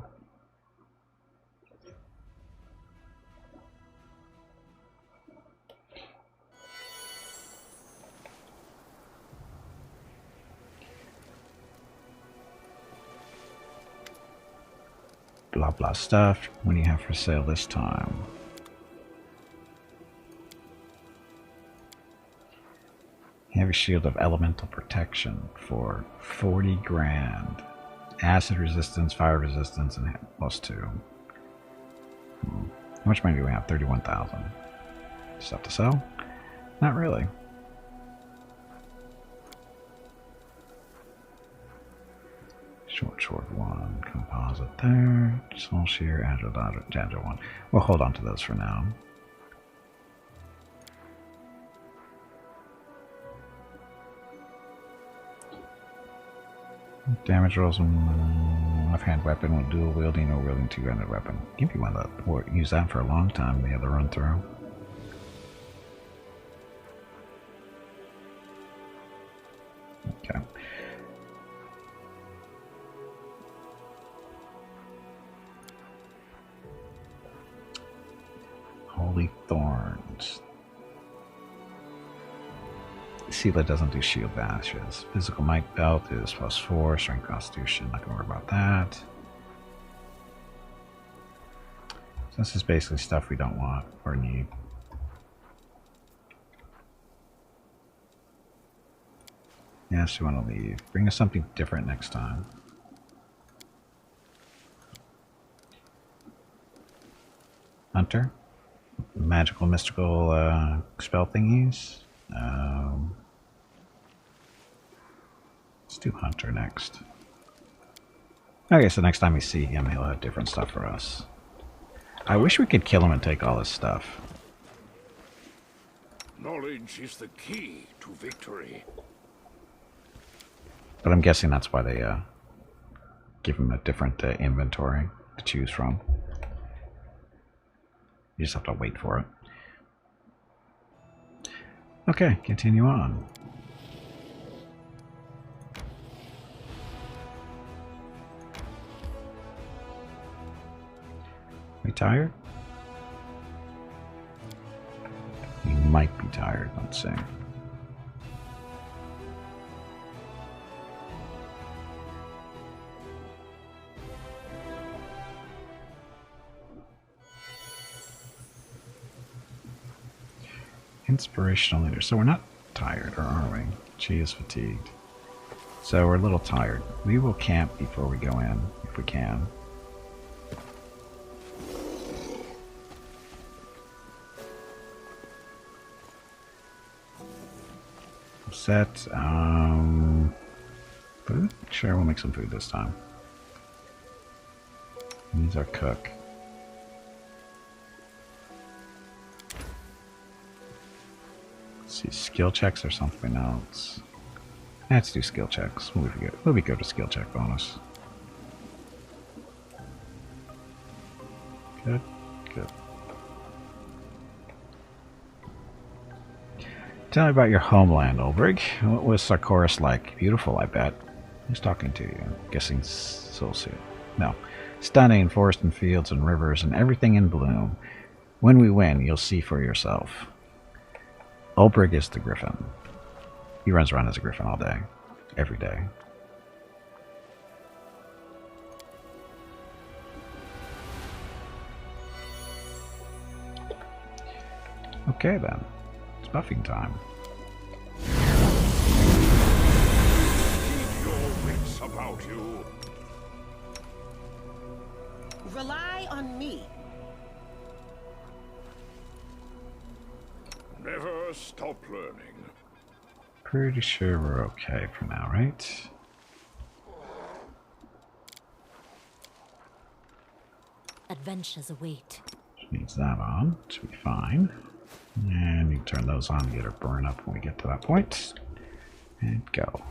Blah blah stuff. What do you have for sale this time? Heavy shield of elemental protection for 40 grand. Acid resistance, fire resistance, and +2. How much money do we have? 31,000. Stuff to sell? Not really. Short one, composite there, small shear, agile one. We'll hold on to those for now. Damage rolls on left-hand weapon with dual wielding or wielding two-handed weapon. Gimpy one that use that for a long time. The other run through. Okay. Holy Thorns. Seela doesn't do shield bashes. Physical might belt is +4. Strength constitution. Not gonna worry about that. So this is basically stuff we don't want or need. Yes, we want to leave. Bring us something different next time. Hunter? magical, mystical spell thingies. Let's do Hunter next. Okay, so next time we see him, he'll have different stuff for us. I wish we could kill him and take all his stuff. Knowledge is the key to victory. But I'm guessing that's why they give him a different inventory to choose from. You just have to wait for it. Okay, continue on. We tired? We might be tired, let's see. Inspirational leader. So we're not tired, or are we? She is fatigued. So we're a little tired. We will camp before we go in, if we can. Set. Food? Sure, we'll make some food this time. He's our cook. See, skill checks or something else. Let's do skill checks. We'll be good to skill check bonus. Good, good. Tell me about your homeland, Ulbrich. What was Sarkoris like? Beautiful, I bet. Who's talking to you? Guessing Soulsuit. No. Stunning, forest and fields and rivers and everything in bloom. When we win, you'll see for yourself. Ulbrich is the griffin. He runs around as a griffin all day. Every day. Okay then. It's buffing time. Keep your wits about you. Rely on me. Never stop learning. Pretty sure we're okay for now, right? Adventures await. Needs that on. Should be fine. And you can turn those on to get her burn up when we get to that point. And go.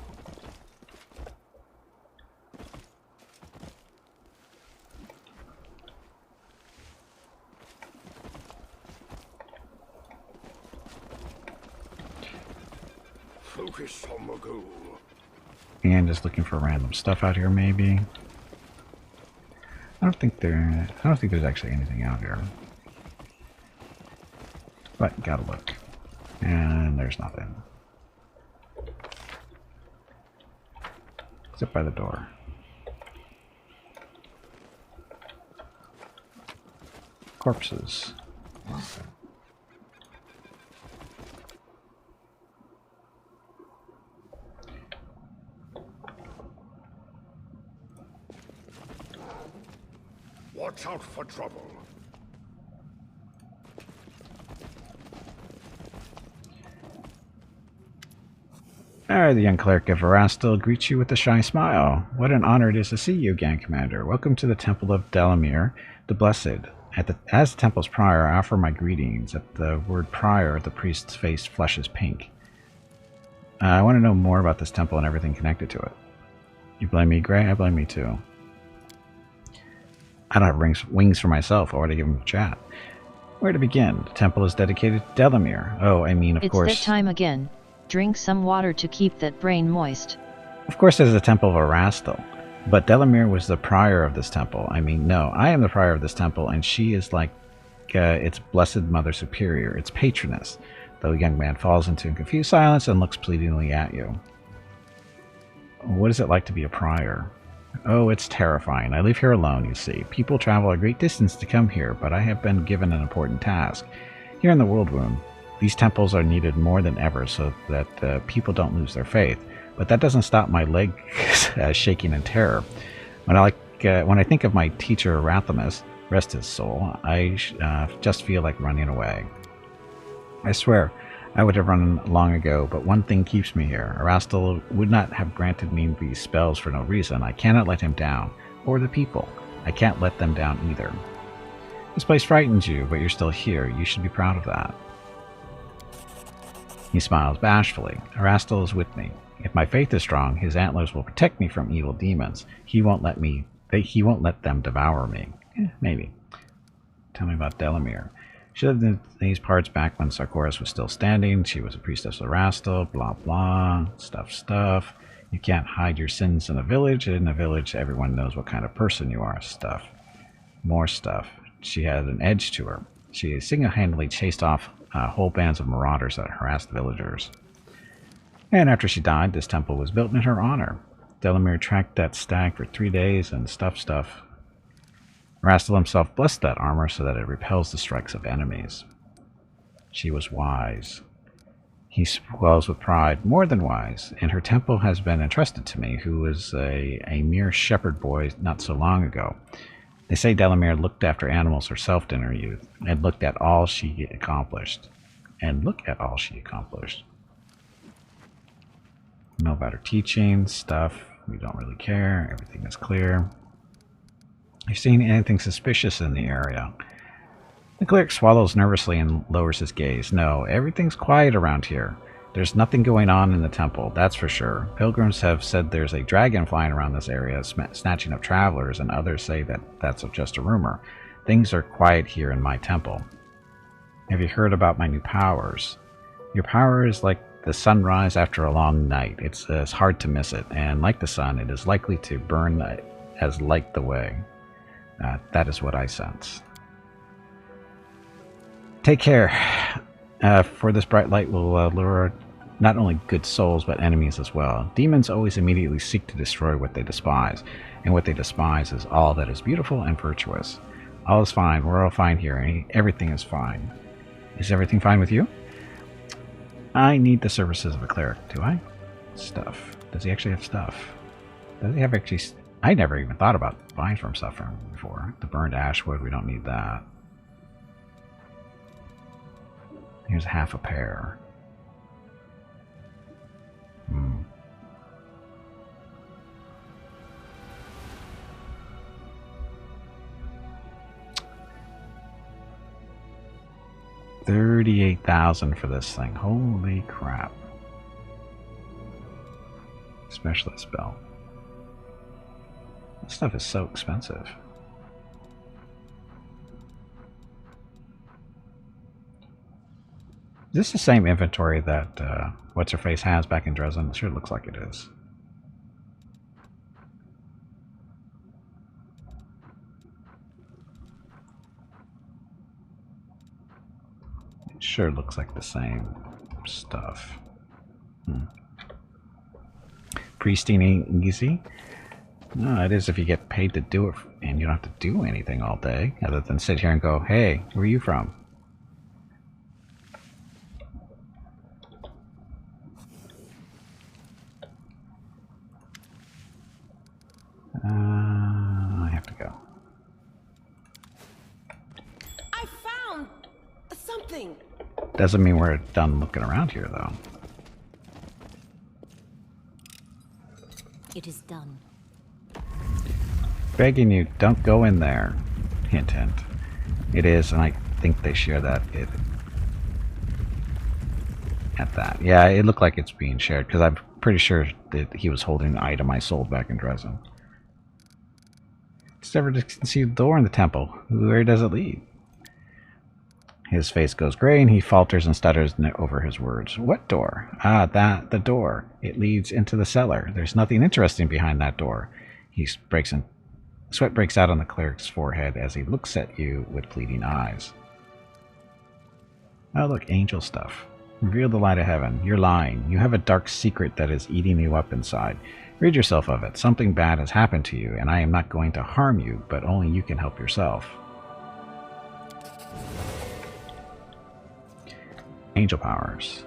Focus on the goal. And just looking for random stuff out here, maybe. I don't think there's actually anything out here. But gotta look. And there's nothing. Except by the door. Corpses. Watch out for trouble. The young cleric of Erastil greets you with a shy smile. What an honor it is to see you, Gang Commander. Welcome to the Temple of Delamere, the Blessed. As the temple's prior, I offer my greetings. At the word prior, the priest's face flushes pink. I want to know more about this temple and everything connected to it. You blame me, Gray? I blame me too. I don't have wings for myself. I already give him a chat. Where to begin? The temple is dedicated to Delamere. Oh, I mean, of course... It's that time again. Drink some water to keep that brain moist. Of course there's the Temple of Erastil. But Delamere was the prior of this temple. I mean, no, I am the prior of this temple, and she is like its blessed mother superior, its patroness. The young man falls into confused silence and looks pleadingly at you. What is it like to be a prior? Oh, it's terrifying. I live here alone, you see. People travel a great distance to come here, but I have been given an important task. Here in the World Room, these temples are needed more than ever so that people don't lose their faith. But that doesn't stop my legs shaking in terror. When I think of my teacher, Rathamus, Rest his soul. I just feel like running away. I swear, I would have run long ago, but one thing keeps me here. Erastil would not have granted me these spells for no reason. I cannot let him down. Or the people. I can't let them down either. This place frightens you, but you're still here. You should be proud of that. He smiles bashfully. Erastil is with me. If my faith is strong, his antlers will protect me from evil demons. He won't let them devour me. Maybe. Tell me about Delamere. She lived in these parts back when Sarkoris was still standing. She was a priestess of Erastil. Blah blah. Stuff. You can't hide your sins in a village. In a village, everyone knows what kind of person you are. Stuff. More stuff. She had an edge to her. She single-handedly chased off whole bands of marauders that harassed villagers. And after she died, this temple was built in her honor. Delamere tracked that stag for 3 days and stuff. Erastil himself blessed that armor so that it repels the strikes of enemies. She was wise. He swells with pride, more than wise, and her temple has been entrusted to me, who was a mere shepherd boy not so long ago. They say Delamere looked after animals herself in her youth, and look at all she accomplished. Know about her teaching, stuff. We don't really care. Everything is clear. Have you seen anything suspicious in the area? The cleric swallows nervously and lowers his gaze. No, everything's quiet around here. There's nothing going on in the temple, that's for sure. Pilgrims have said there's a dragon flying around this area, snatching up travelers, and others say that that's just a rumor. Things are quiet here in my temple. Have you heard about my new powers? Your power is like the sunrise after a long night. It's hard to miss it, and like the sun, it is likely to burn as light the way. That is what I sense. Take care, for this bright light will lure not only good souls, but enemies as well. Demons always immediately seek to destroy what they despise, and what they despise is all that is beautiful and virtuous. All is fine, we're all fine here, and everything is fine. Is everything fine with you? I need the services of a cleric, do I? Stuff. Does he actually have stuff? Does he have actually... I never even thought about buying from stuff from him before. The burned ash wood, we don't need that. Here's half a pair. Hmm. $38,000 for this thing. Holy crap. Specialist spell. This stuff is so expensive. Is this the same inventory that What's-Her-Face has back in Dresden? It sure looks like it is. It sure looks like the same stuff. Priesting ain't easy. No, it is if you get paid to do it, and you don't have to do anything all day, other than sit here and go, hey, where are you from? I have to go. I found something. Doesn't mean we're done looking around here, though. It is done. Begging you, don't go in there. Hint, hint. It is, and I think they share that at that. Yeah, it looked like it's being shared, because I'm pretty sure that he was holding the item I sold back in Dresden. Discovered a concealed door in the temple. Where does it lead? His face goes gray, and he falters and stutters over his words. What door? Ah, the door. It leads into the cellar. There's nothing interesting behind that door. Sweat breaks out on the cleric's forehead as he looks at you with pleading eyes. Oh, look, angel stuff. Reveal the light of heaven. You're lying. You have a dark secret that is eating you up inside. Rid yourself of it. Something bad has happened to you, and I am not going to harm you, but only you can help yourself. Angel powers.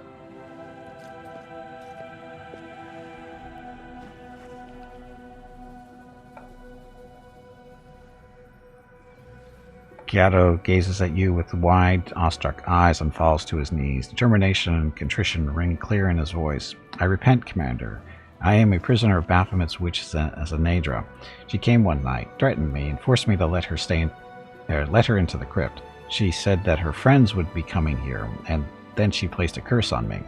Kiato gazes at you with wide, awestruck eyes and falls to his knees. Determination and contrition ring clear in his voice. I repent, Commander. I am a prisoner of Baphomet's witch Zanedra. She came one night, threatened me, and forced me to let her into the crypt. She said that her friends would be coming here, and then she placed a curse on me.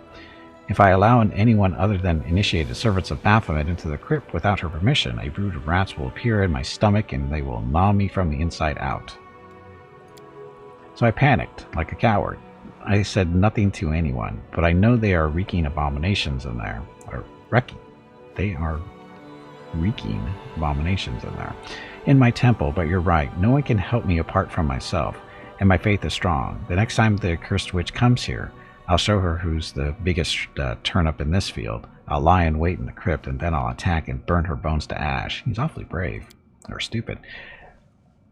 If I allow anyone other than initiated servants of Baphomet into the crypt without her permission, a brood of rats will appear in my stomach and they will gnaw me from the inside out. So I panicked, like a coward. I said nothing to anyone, but I know they are wreaking abominations in there. They are wreaking abominations in there. In my temple, but you're right, no one can help me apart from myself, and my faith is strong. The next time the accursed witch comes here, I'll show her who's the biggest turnip in this field. I'll lie in wait in the crypt, and then I'll attack and burn her bones to ash. He's awfully brave. Or stupid.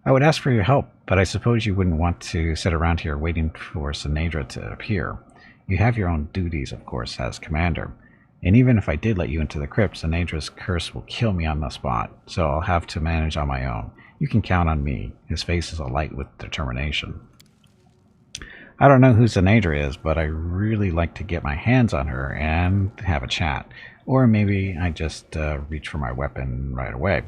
I would ask for your help, but I suppose you wouldn't want to sit around here waiting for Zanedra to appear. You have your own duties, of course, as commander. And even if I did let you into the crypt, Zanedra's curse will kill me on the spot, so I'll have to manage on my own. You can count on me. His face is alight with determination. I don't know who Zanedra is, but I really like to get my hands on her and have a chat. Or maybe I just reach for my weapon right away.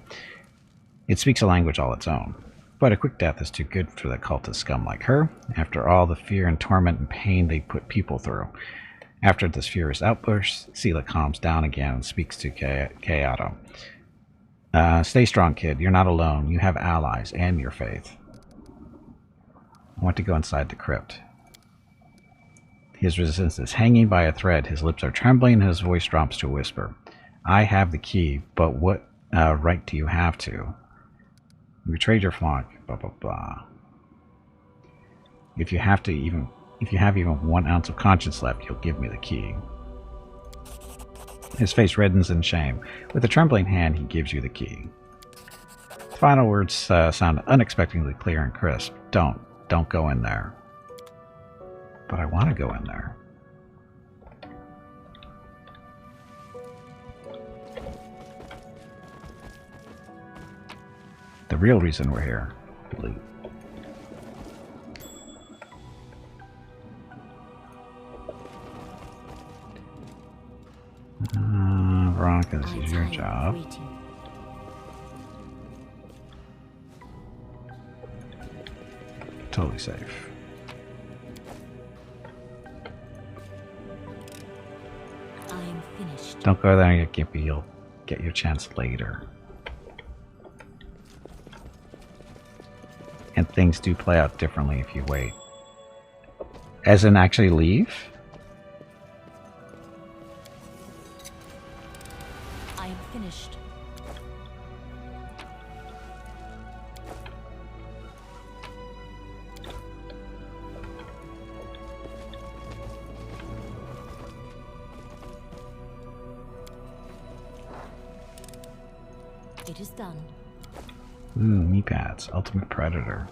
It speaks a language all its own. But a quick death is too good for the cultist scum like her, after all the fear and torment and pain they put people through. After this furious outburst, Sela calms down again and speaks to Kayato. Stay strong, kid. You're not alone. You have allies and your faith. I want to go inside the crypt. His resistance is hanging by a thread. His lips are trembling and his voice drops to a whisper. I have the key, but what right do you have to? You betrayed your flock, blah blah blah. If you have even 1 ounce of conscience left, you'll give me the key. His face reddens in shame. With a trembling hand, he gives you the key. The final words sound unexpectedly clear and crisp. Don't go in there. But I want to go in there. The real reason we're here. Loot. Veronica, this is your job. Totally safe. I am finished. Don't go there and get Gimpy. You'll get your chance later. And things do play out differently if you wait. As in actually leave? I am finished. It is done. Knee pads. Ultimate Predator.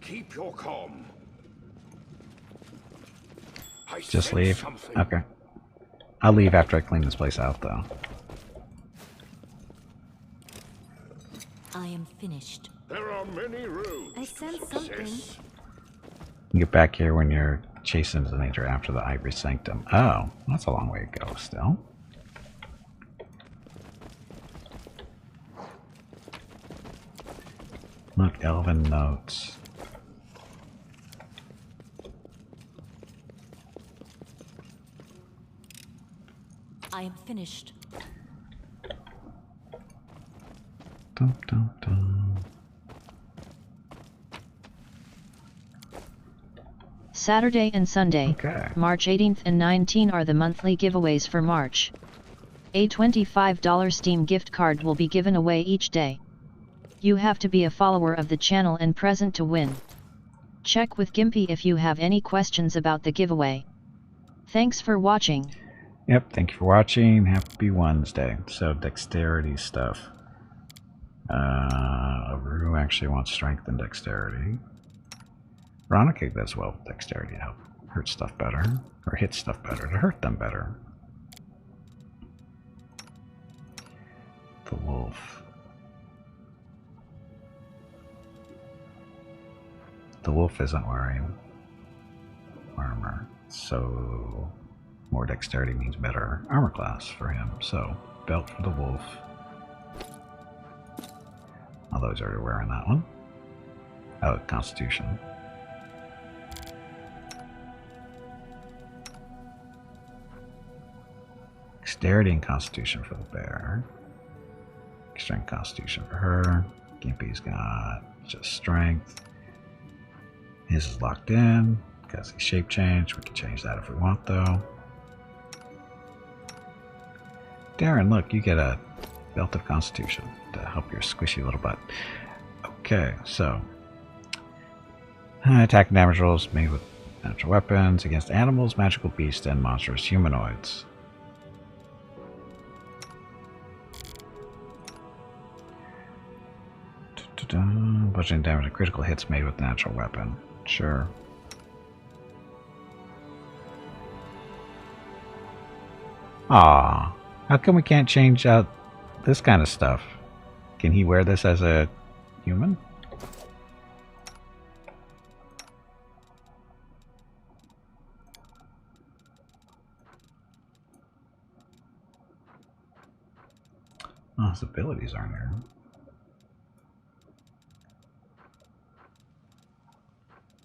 Keep your calm. I Just sense leave? something. Okay. I'll leave after I clean this place out, though. I am finished. There are many roads. I sense to something. success. You get back here when you're chasing the nature after the Ivory Sanctum. Oh, that's a long way to go still. Look, Elven notes. I am finished. Dun, dun, dun. Saturday and Sunday, Okay. March 18th and 19 are the monthly giveaways for March. A $25 Steam gift card will be given away each day. You have to be a follower of the channel and present to win. Check with Gimpy if you have any questions about the giveaway. Thanks for watching. Yep, thank you for watching. Happy Wednesday. So, dexterity stuff. Rue actually wants strength and dexterity. Veronica does well with dexterity to help hurt stuff better. Or hit stuff better, to hurt them better. The wolf. The wolf isn't wearing armor, so more dexterity means better armor class for him. So belt for the wolf. Although he's already wearing that one. Oh, Constitution. Dexterity and Constitution for the bear. Strength, Constitution for her. Gimpy's got just Strength. His is locked in because he's shape changed. We can change that if we want, though. Darren, look, you get a Belt of Constitution to help your squishy little butt. Okay, so attack and damage rolls made with natural weapons against animals, magical beasts, and monstrous humanoids. Bludgeoning damage and critical hits made with natural weapon. Sure. Ah, how come we can't change out this kind of stuff? Can he wear this as a human? Oh, his abilities aren't there.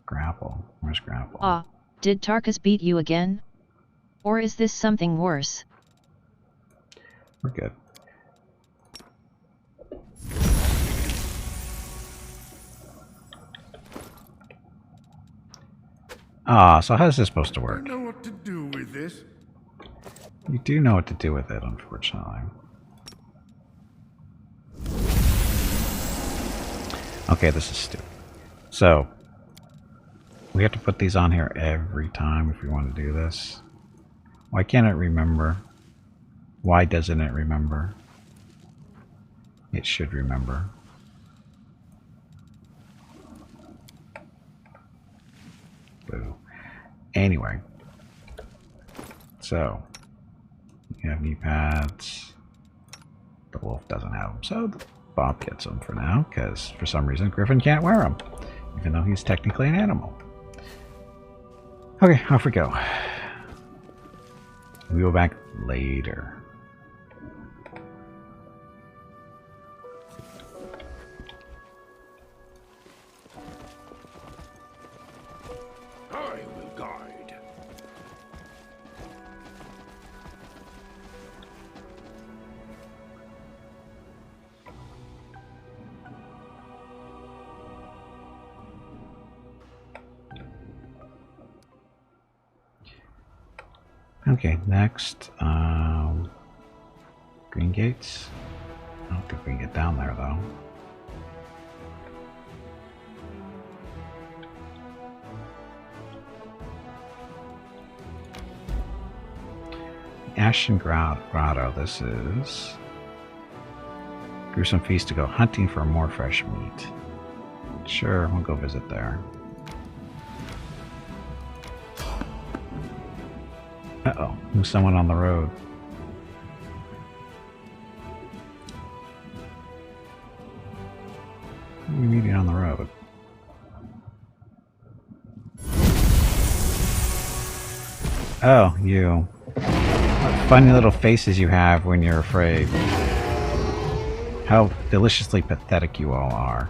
Grapple. Where's grapple? Ah, did Tarkus beat you again? Or is this something worse? We're good. Ah, so how's this supposed to work? I know what to do with this. You do know what to do with it, unfortunately. Okay, this is stupid. So, we have to put these on here every time if we want to do this. Why can't it remember? Why doesn't it remember? It should remember. Boo. Anyway. So, you have knee pads. The wolf doesn't have them, so Bob gets them for now, because for some reason Griffin can't wear them, even though he's technically an animal. Okay, off we go. We go back later. I will guide. Okay, next, Green Gates. I don't think we can get down there, though. Ashen Grotto, this is... Gruesome Feast to go hunting for more fresh meat. Sure, we'll go visit there. Uh-oh, there's someone on the road. Who are we meeting on the road? Oh, you. What funny little faces you have when you're afraid. How deliciously pathetic you all are.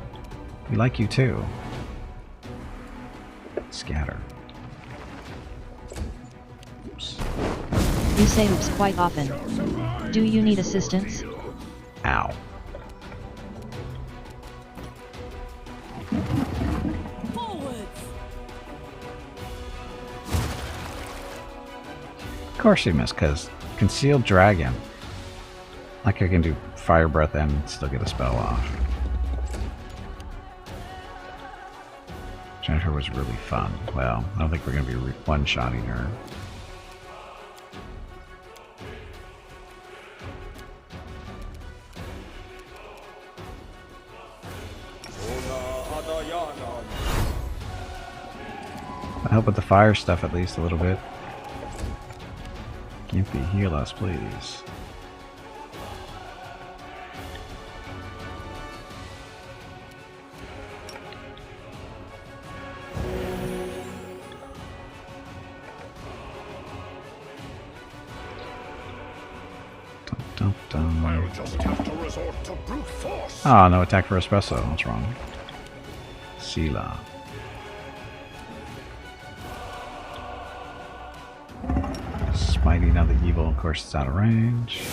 We like you too. Scatter. Oops. You say oops quite often. Do you need assistance? Ow. Of course you missed, because Concealed Dragon. Like I can do Fire Breath and still get a spell off. Jennifer was really fun. Well, I don't think we're going to be one-shotting her. I'll help with the fire stuff at least a little bit. Gimpy, heal us, please. Dun, dun. I'll just have to resort to brute force. Oh, no attack for espresso. What's wrong? Sela. Smiting of the evil, of course, it's out of range.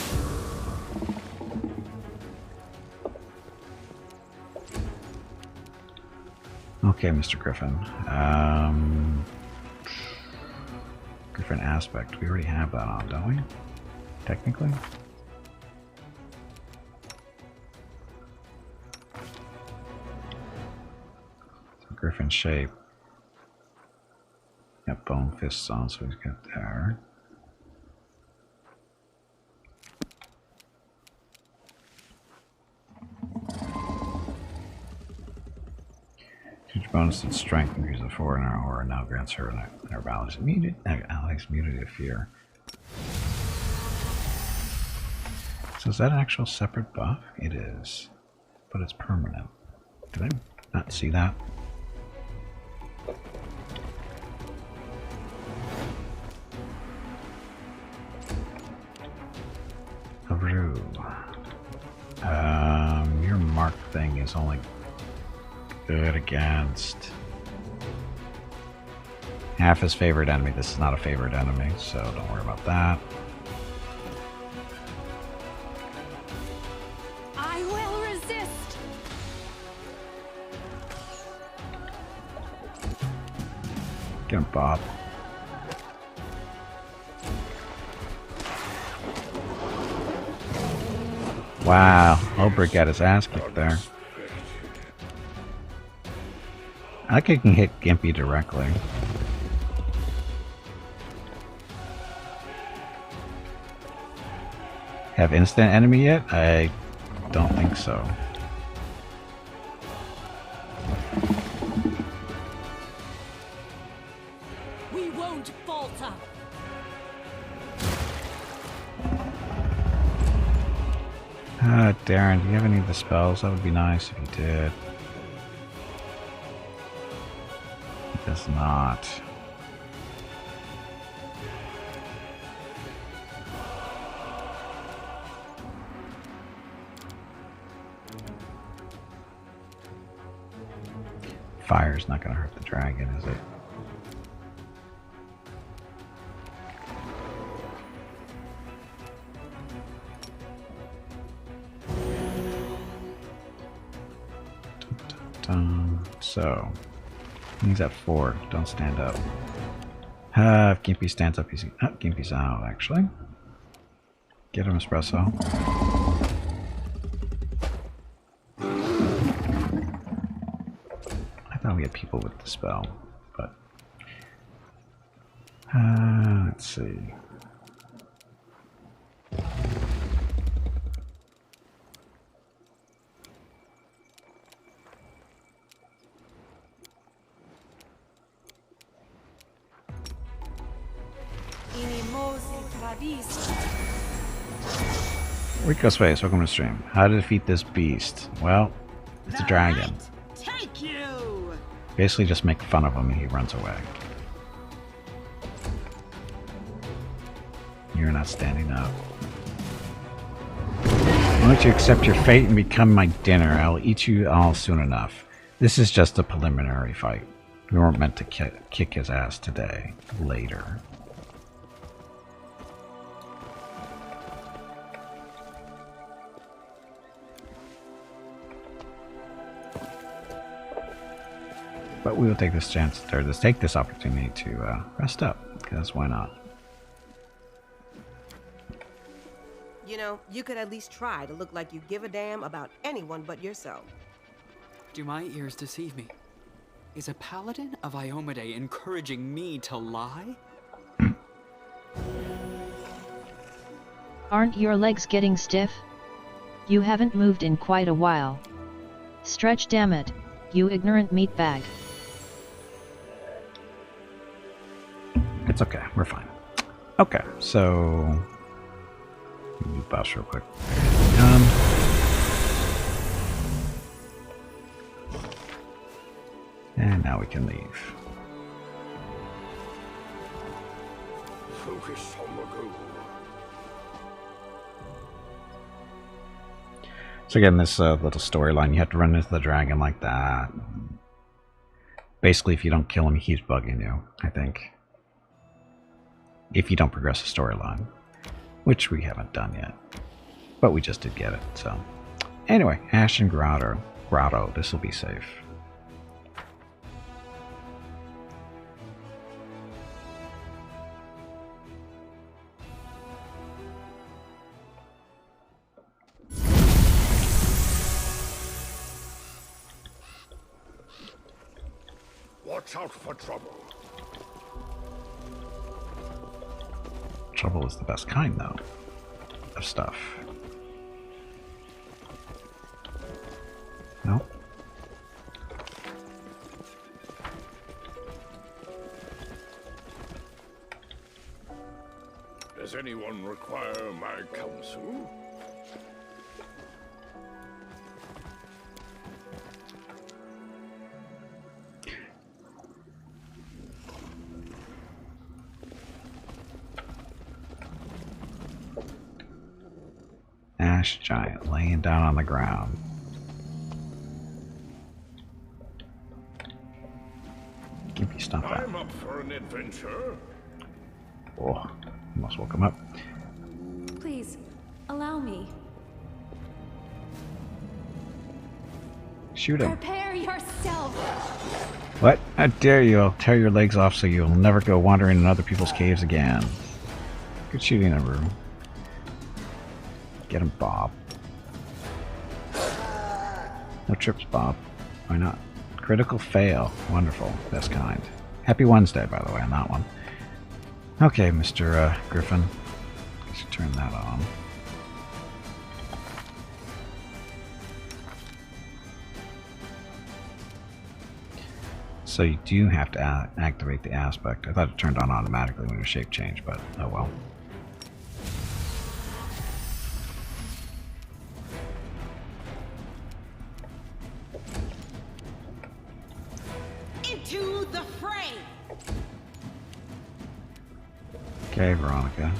Okay, Mr. Griffin. Griffin aspect. We already have that on, don't we? Technically. So Griffin shape. Got bone fists on, so he's got there. Huge bonus in strength increases 4 in our aura now grants her and our allies immunity to fear. So is that an actual separate buff? It is. But it's permanent. Did I not see that? Aru. Your mark thing is only good against half his favorite enemy. This is not a favorite enemy, so don't worry about that. I will resist. Get him, Bob. Wow, Ulbrich got his ass kicked there. I think I can hit Gimpy directly. Have instant enemy yet? I don't think so. We won't falter. Darren, do you have any of the spells? That would be nice if you did. He does not. Fire's not going to hurt the dragon, is it? So, he's at 4. Don't stand up. If Gimpy stands up, he's... Oh, Gimpy's out, actually. Get him espresso. I thought we had people with the spell, but... let's see. Rico's Face, welcome to the stream. How to defeat this beast? Well, it's a dragon. Take you! Basically just make fun of him and he runs away. You're not standing up. Why don't you accept your fate and become my dinner? I'll eat you all soon enough. This is just a preliminary fight. We weren't meant to kick his ass today. Later. But we will take this chance, or take this opportunity to rest up, because why not? You know, you could at least try to look like you give a damn about anyone but yourself. Do my ears deceive me? Is a paladin of Iomade encouraging me to lie? Aren't your legs getting stiff? You haven't moved in quite a while. Stretch, damn it, you ignorant meatbag. It's okay, we're fine. Okay, so... Let me buffs real quick. And now we can leave. Focus on the goal. So again, this little storyline, you have to run into the dragon like that. Basically, if you don't kill him, he keeps bugging you, I think. If you don't progress the storyline. Which we haven't done yet. But we just did get it, so. Anyway, Ashen Grotto. This will be safe. Watch out for trouble. Trouble is the best kind, though, of stuff. No? Does anyone require my counsel? Ash giant laying down on the ground. Gimpy, stop that. I'm up for an adventure. Oh, almost woke him up. Please, allow me. Shoot him. Prepare yourself. What? How dare you? I'll tear your legs off so you'll never go wandering in other people's caves again. Good shooting, Aru. Get him, Bob. No trips, Bob. Why not? Critical fail. Wonderful. Best kind. Happy Wednesday, by the way, on that one. Okay, Mr. Griffin. I should turn that on. So you do have to activate the aspect. I thought it turned on automatically when your shape changed, but oh well. Into the fray! Okay, Veronica.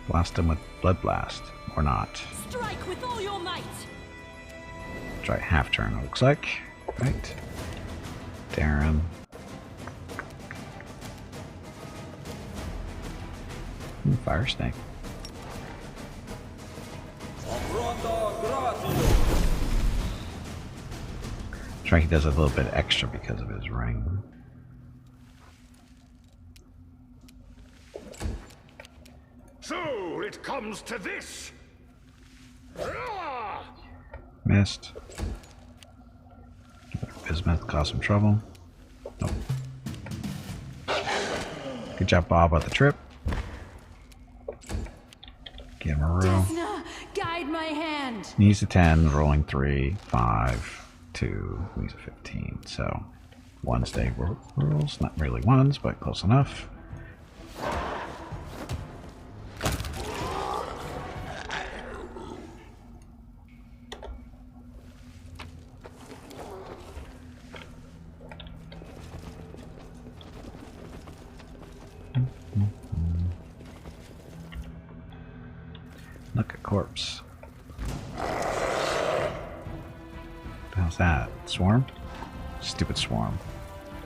Blast him with Blood Blast. Or not. Strike with all your might! Try half turn, it looks like. Right. Darren. Fire Snake. Try he does a little bit extra because of his ring. So it comes to this. Ah! Missed. Bismuth caused some trouble. Nope. Good job, Bob, on the trip. Get him a row. Desna, guide my hand! Needs a 10, rolling 3, 5, 2, needs a 15. So, Wednesday rules. Not really ones, but close enough. Look at corpse. How's that? Swarm? Stupid swarm.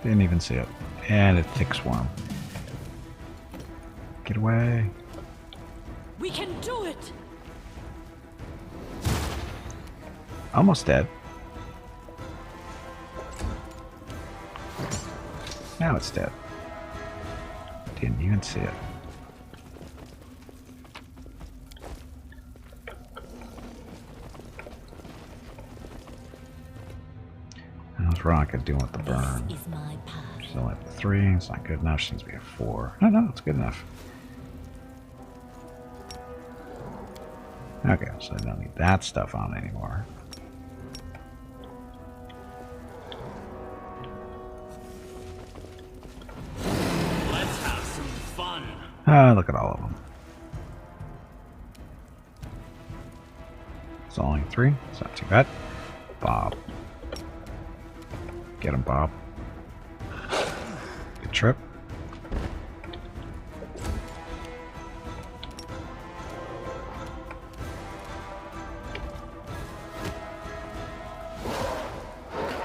Didn't even see it. And a tick swarm. Get away. We can do it! Almost dead. Now it's dead. Didn't even see it. How's Veronica doing with the burn? This is my path. She's only at 3. It's not good enough. She needs to be a 4. No, it's good enough. Okay, so I don't need that stuff on anymore. Let's have some fun. Look at all of them. It's only 3. It's not too bad. Bob. Get him, Bob. Good trip.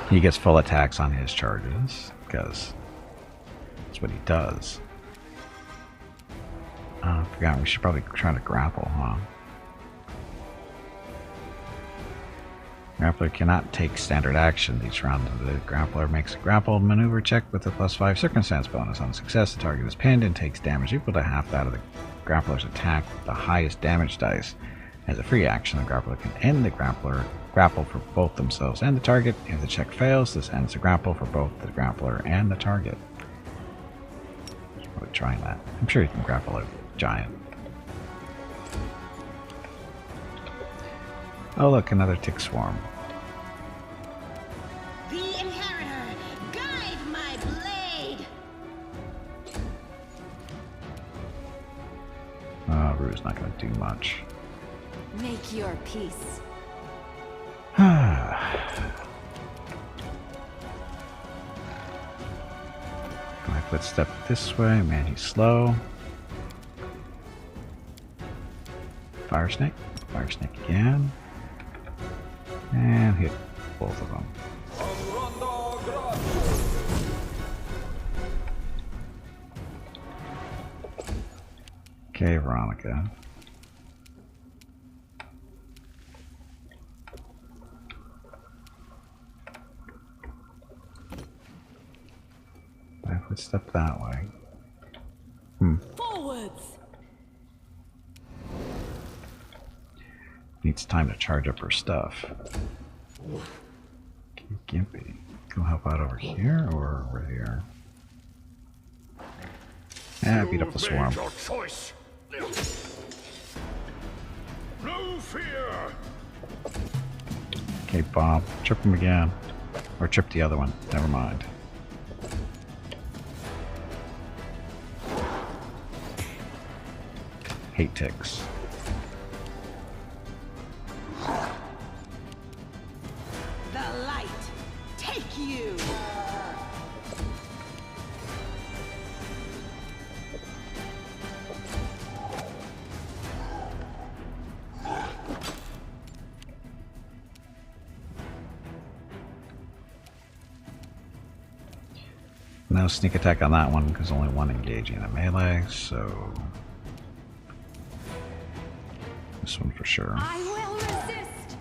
He gets full attacks on his charges, because that's what he does. I forgot, we should probably try to grapple, huh? Grappler cannot take standard actions each round. The grappler makes a grapple maneuver check with a +5 circumstance bonus. On success, the target is pinned and takes damage equal to half that of the grappler's attack with the highest damage dice. As a free action, the grappler can end the grapple for both themselves and the target. If the check fails, this ends the grapple for both the grappler and the target. He's probably trying that. I'm sure he can grapple a giant. Oh look, another tick swarm. The Inheritor, guide my blade. Oh, Rue's not going to do much. Make your peace. My footstep this way. Man, he's slow. Fire snake. Fire snake again. And hit both of them. Okay, Veronica. I would step that way. Forwards. Needs time to charge up her stuff. Okay, Gimpy. Go help out over here or over here? Yeah, beat up the swarm. Your choice. No fear. Okay, Bob. Trip him again. Or trip the other one. Never mind. Hate ticks. The light, take you. No sneak attack on that one because only one engaging a melee, so this one for sure. I will resist.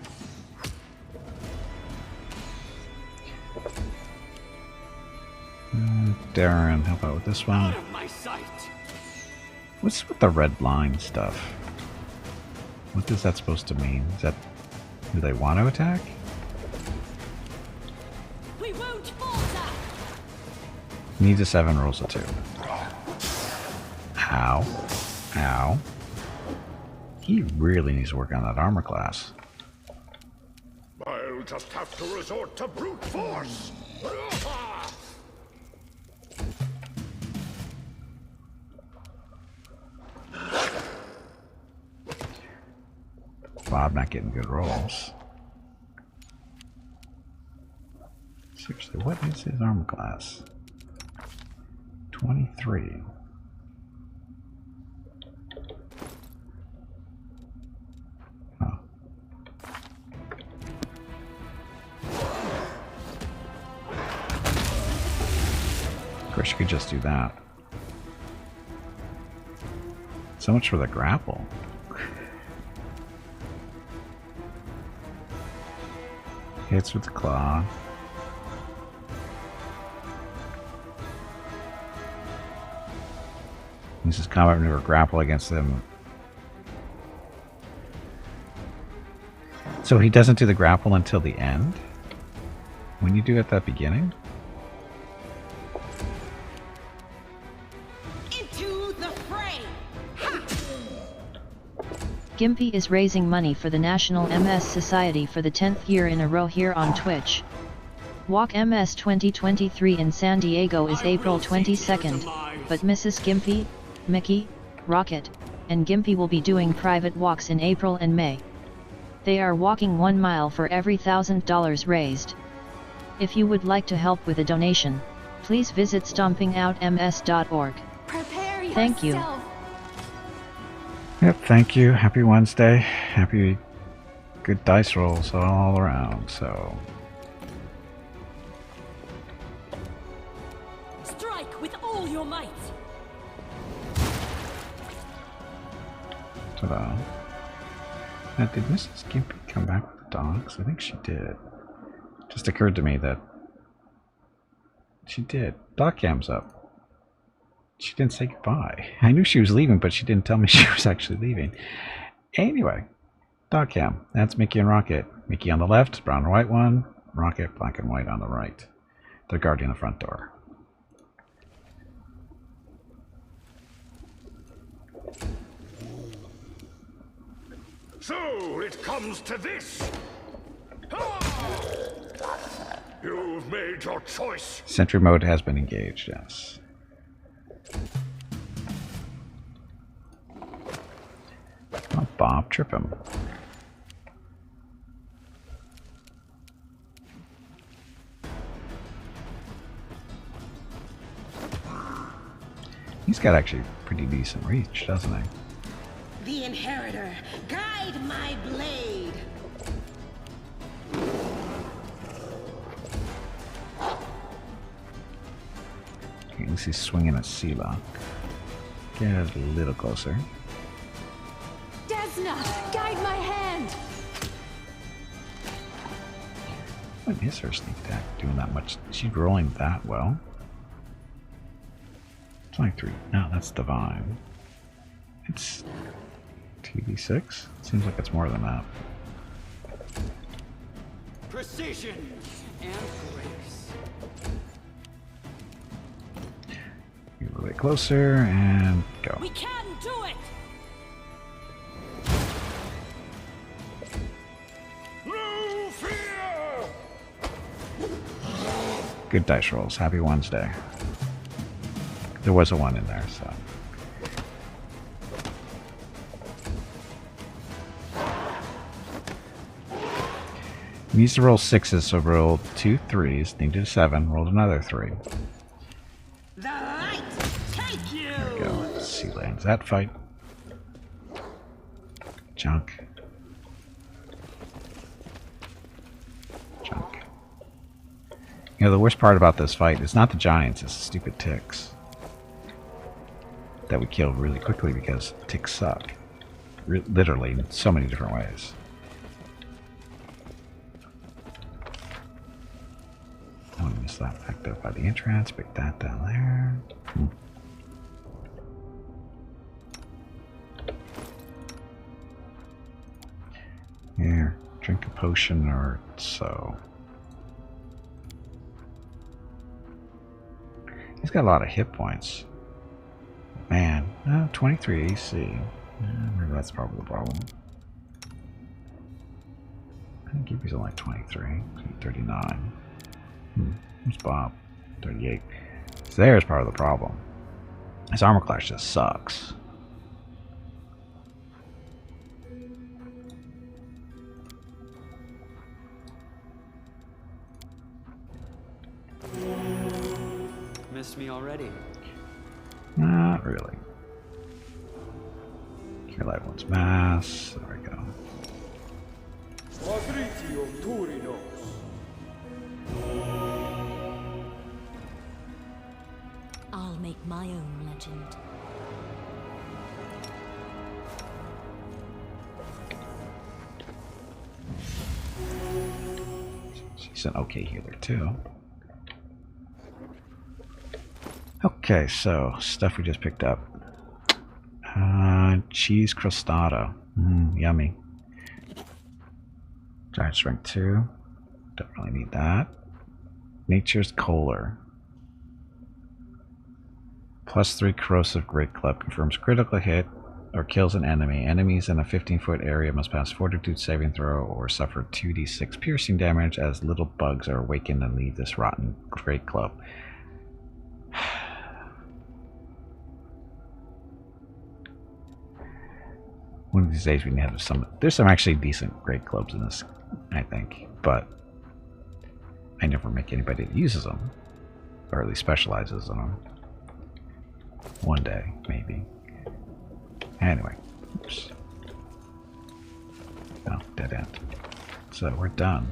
Darren, help out with this one. Out of my sight. What's with the red line stuff? What is that supposed to mean? Is that do they want to attack? We won't falter. Needs a 7, rolls a 2. Ow. Ow. He really needs to work on that armor class. I'll just have to resort to brute force. Bob not getting good rolls. Seriously, what is his armor class? 23. Oh. Of course, you could just do that. So much for the grapple. Hits with the claw. Uses combat maneuver grapple against them. So he doesn't do the grapple until the end? When you do it at the beginning? Into the fray. Ha! Gimpy is raising money for the National MS Society for the 10th year in a row here on Twitch. Walk MS 2023 in San Diego is April 22nd, but Mrs. Gimpy, Mickey, Rocket, and Gimpy will be doing private walks in April and May. They are walking 1 mile for every $1,000 raised. If you would like to help with a donation, please visit stompingoutms.org. Prepare yourself. Thank you. Yep, thank you. Happy Wednesday. Happy good dice rolls all around, so all your might. Ta-da. Now, did Mrs. Gimpy come back with the dogs? I think she did. Just occurred to me that she did. Dog cam's up. She didn't say goodbye. I knew she was leaving, but she didn't tell me she was actually leaving. Anyway, dog cam. That's Mickey and Rocket. Mickey on the left, brown and white one. Rocket, black and white on the right. They're guarding the front door. So it comes to this. You've made your choice. Sentry mode has been engaged, yes. Oh, Bob, trip him. He's got actually pretty decent reach, doesn't he? The Inheritor, guide my blade. Okay, at least he's swinging a C-lock. Get a little closer. Desna, guide my hand. What is her sneak attack doing that much? She's rolling that well. 23. No, that's divine. It's 2d6? Seems like it's more than that. Precision and grace. Get a little bit closer and go. We can do it. No fear! Good dice rolls. Happy Wednesday. There was a 1 in there, so. He needs to roll 6s, so roll 2 3s, needed a 7, rolled another 3. The light, take you. There we go. Sea lands that fight. Junk. Junk. You know, the worst part about this fight is not the giants, it's the stupid ticks. That we kill really quickly because ticks suck. Literally, in so many different ways. I want to miss that back up by the entrance. Pick that down there. Here, drink a potion or so. He's got a lot of hit points. Man, 23 AC. Maybe that's probably the problem. I think Gimpy's only 23. 39. Who's Bob? 38. So there's part of the problem. His armor class just sucks. Missed me already. Not really. Cure Light one's mass. There we go. I'll make my own legend. She's an okay healer too. Okay, so stuff we just picked up. Cheese crostata. Yummy. Giant strength 2. Don't really need that. Nature's Kohler. +3 corrosive great club confirms critical hit or kills an enemy. Enemies in a 15-foot area must pass fortitude saving throw or suffer 2d6 piercing damage as little bugs are awakened and leave this rotten great club. One of these days we need to have some. There's some actually decent great clubs in this, I think, but I never make anybody that uses them, or at least specializes in them. One day, maybe. Anyway, oops. Oh, dead end. So we're done.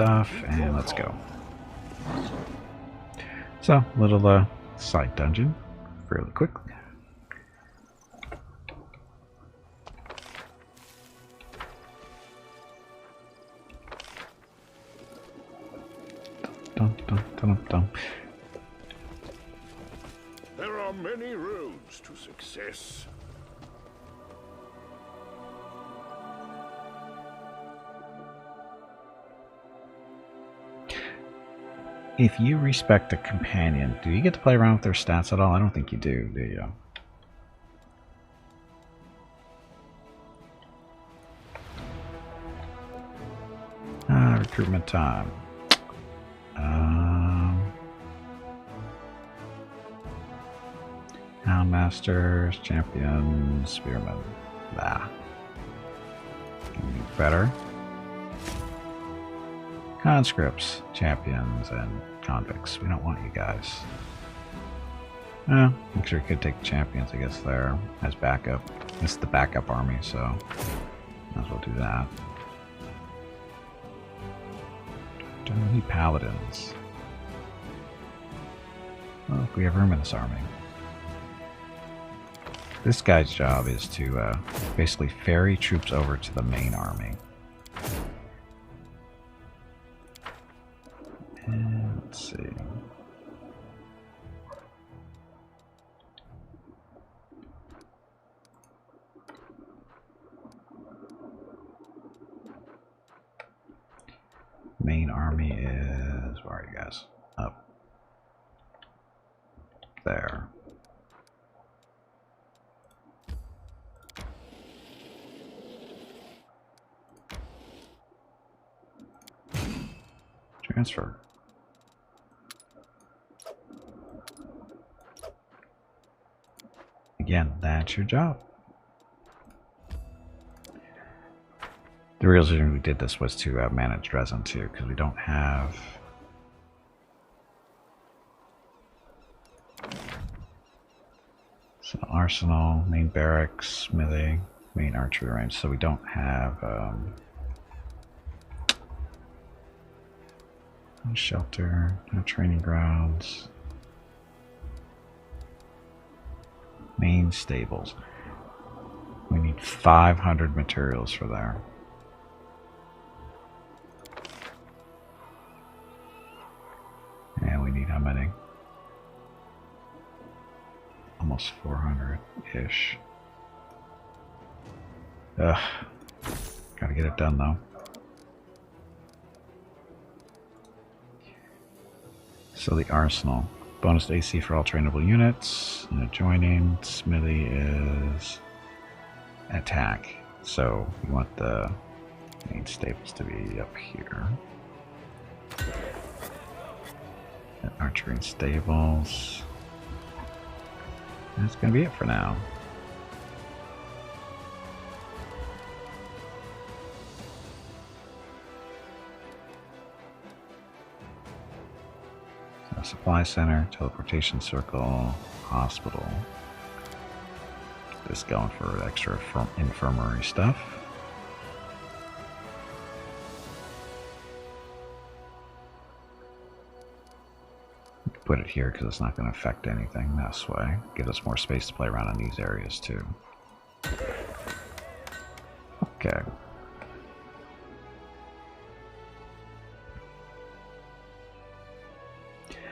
stuff, and let's go. So, little side dungeon, fairly quickly. Dun, dun, dun, dun. There are many roads to success. If you respect a companion, do you get to play around with their stats at all? I don't think you do you? Recruitment time. Houndmasters, champions, spearmen. Nah. Better. Conscripts, champions, and convicts. We don't want you guys. I'm sure we could take the champions, I guess, there as backup. This is the backup army, so might as well do that. Don't need paladins. Well, look, we have room in this army. This guy's job is to basically ferry troops over to the main army. And let's see. Main army is, where are you guys? Up there. Transfer. Again, that's your job. The real reason we did this was to manage Dresden too, because we don't have so arsenal, main barracks, smithy, main archery range. So we don't have no shelter, no training grounds, main stables. We need 500 materials for there. And we need how many? Almost 400-ish. Ugh. Gotta get it done though. So the arsenal. Bonus to AC for all trainable units. And adjoining smithy is attack. So we want the main stables to be up here. And archery and stables. That's gonna be it for now. So supply center, teleportation circle, hospital. Just going for extra infirmary stuff. Put it here because it's not going to affect anything this way. Give us more space to play around in these areas too. Okay.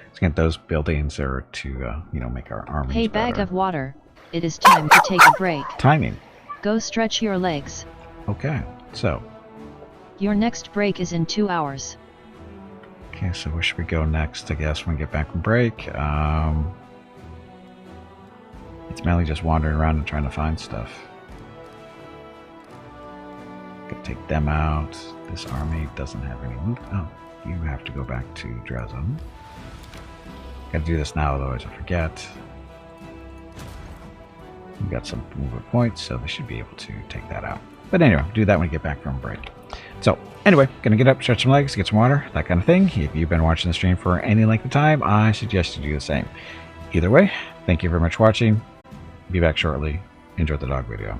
Let's get those buildings are to you know, make our armies Hey, better. bag of water. It is time to take a break. Timing. Go stretch your legs. Okay. So. Your next break is in 2 hours. Okay, so where should we go next, I guess, when we get back from break? It's mainly just wandering around and trying to find stuff. Gotta take them out. This army doesn't have any loot. Oh, you have to go back to Dresden. Gotta do this now, otherwise I forget. We've got some movement points, so they should be able to take that out. But anyway, do that when we get back from break. So, anyway, gonna get up, stretch some legs, get some water, that kind of thing. If you've been watching the stream for any length of time, I suggest you do the same. Either way, thank you very much for watching. Be back shortly. Enjoy the dog video.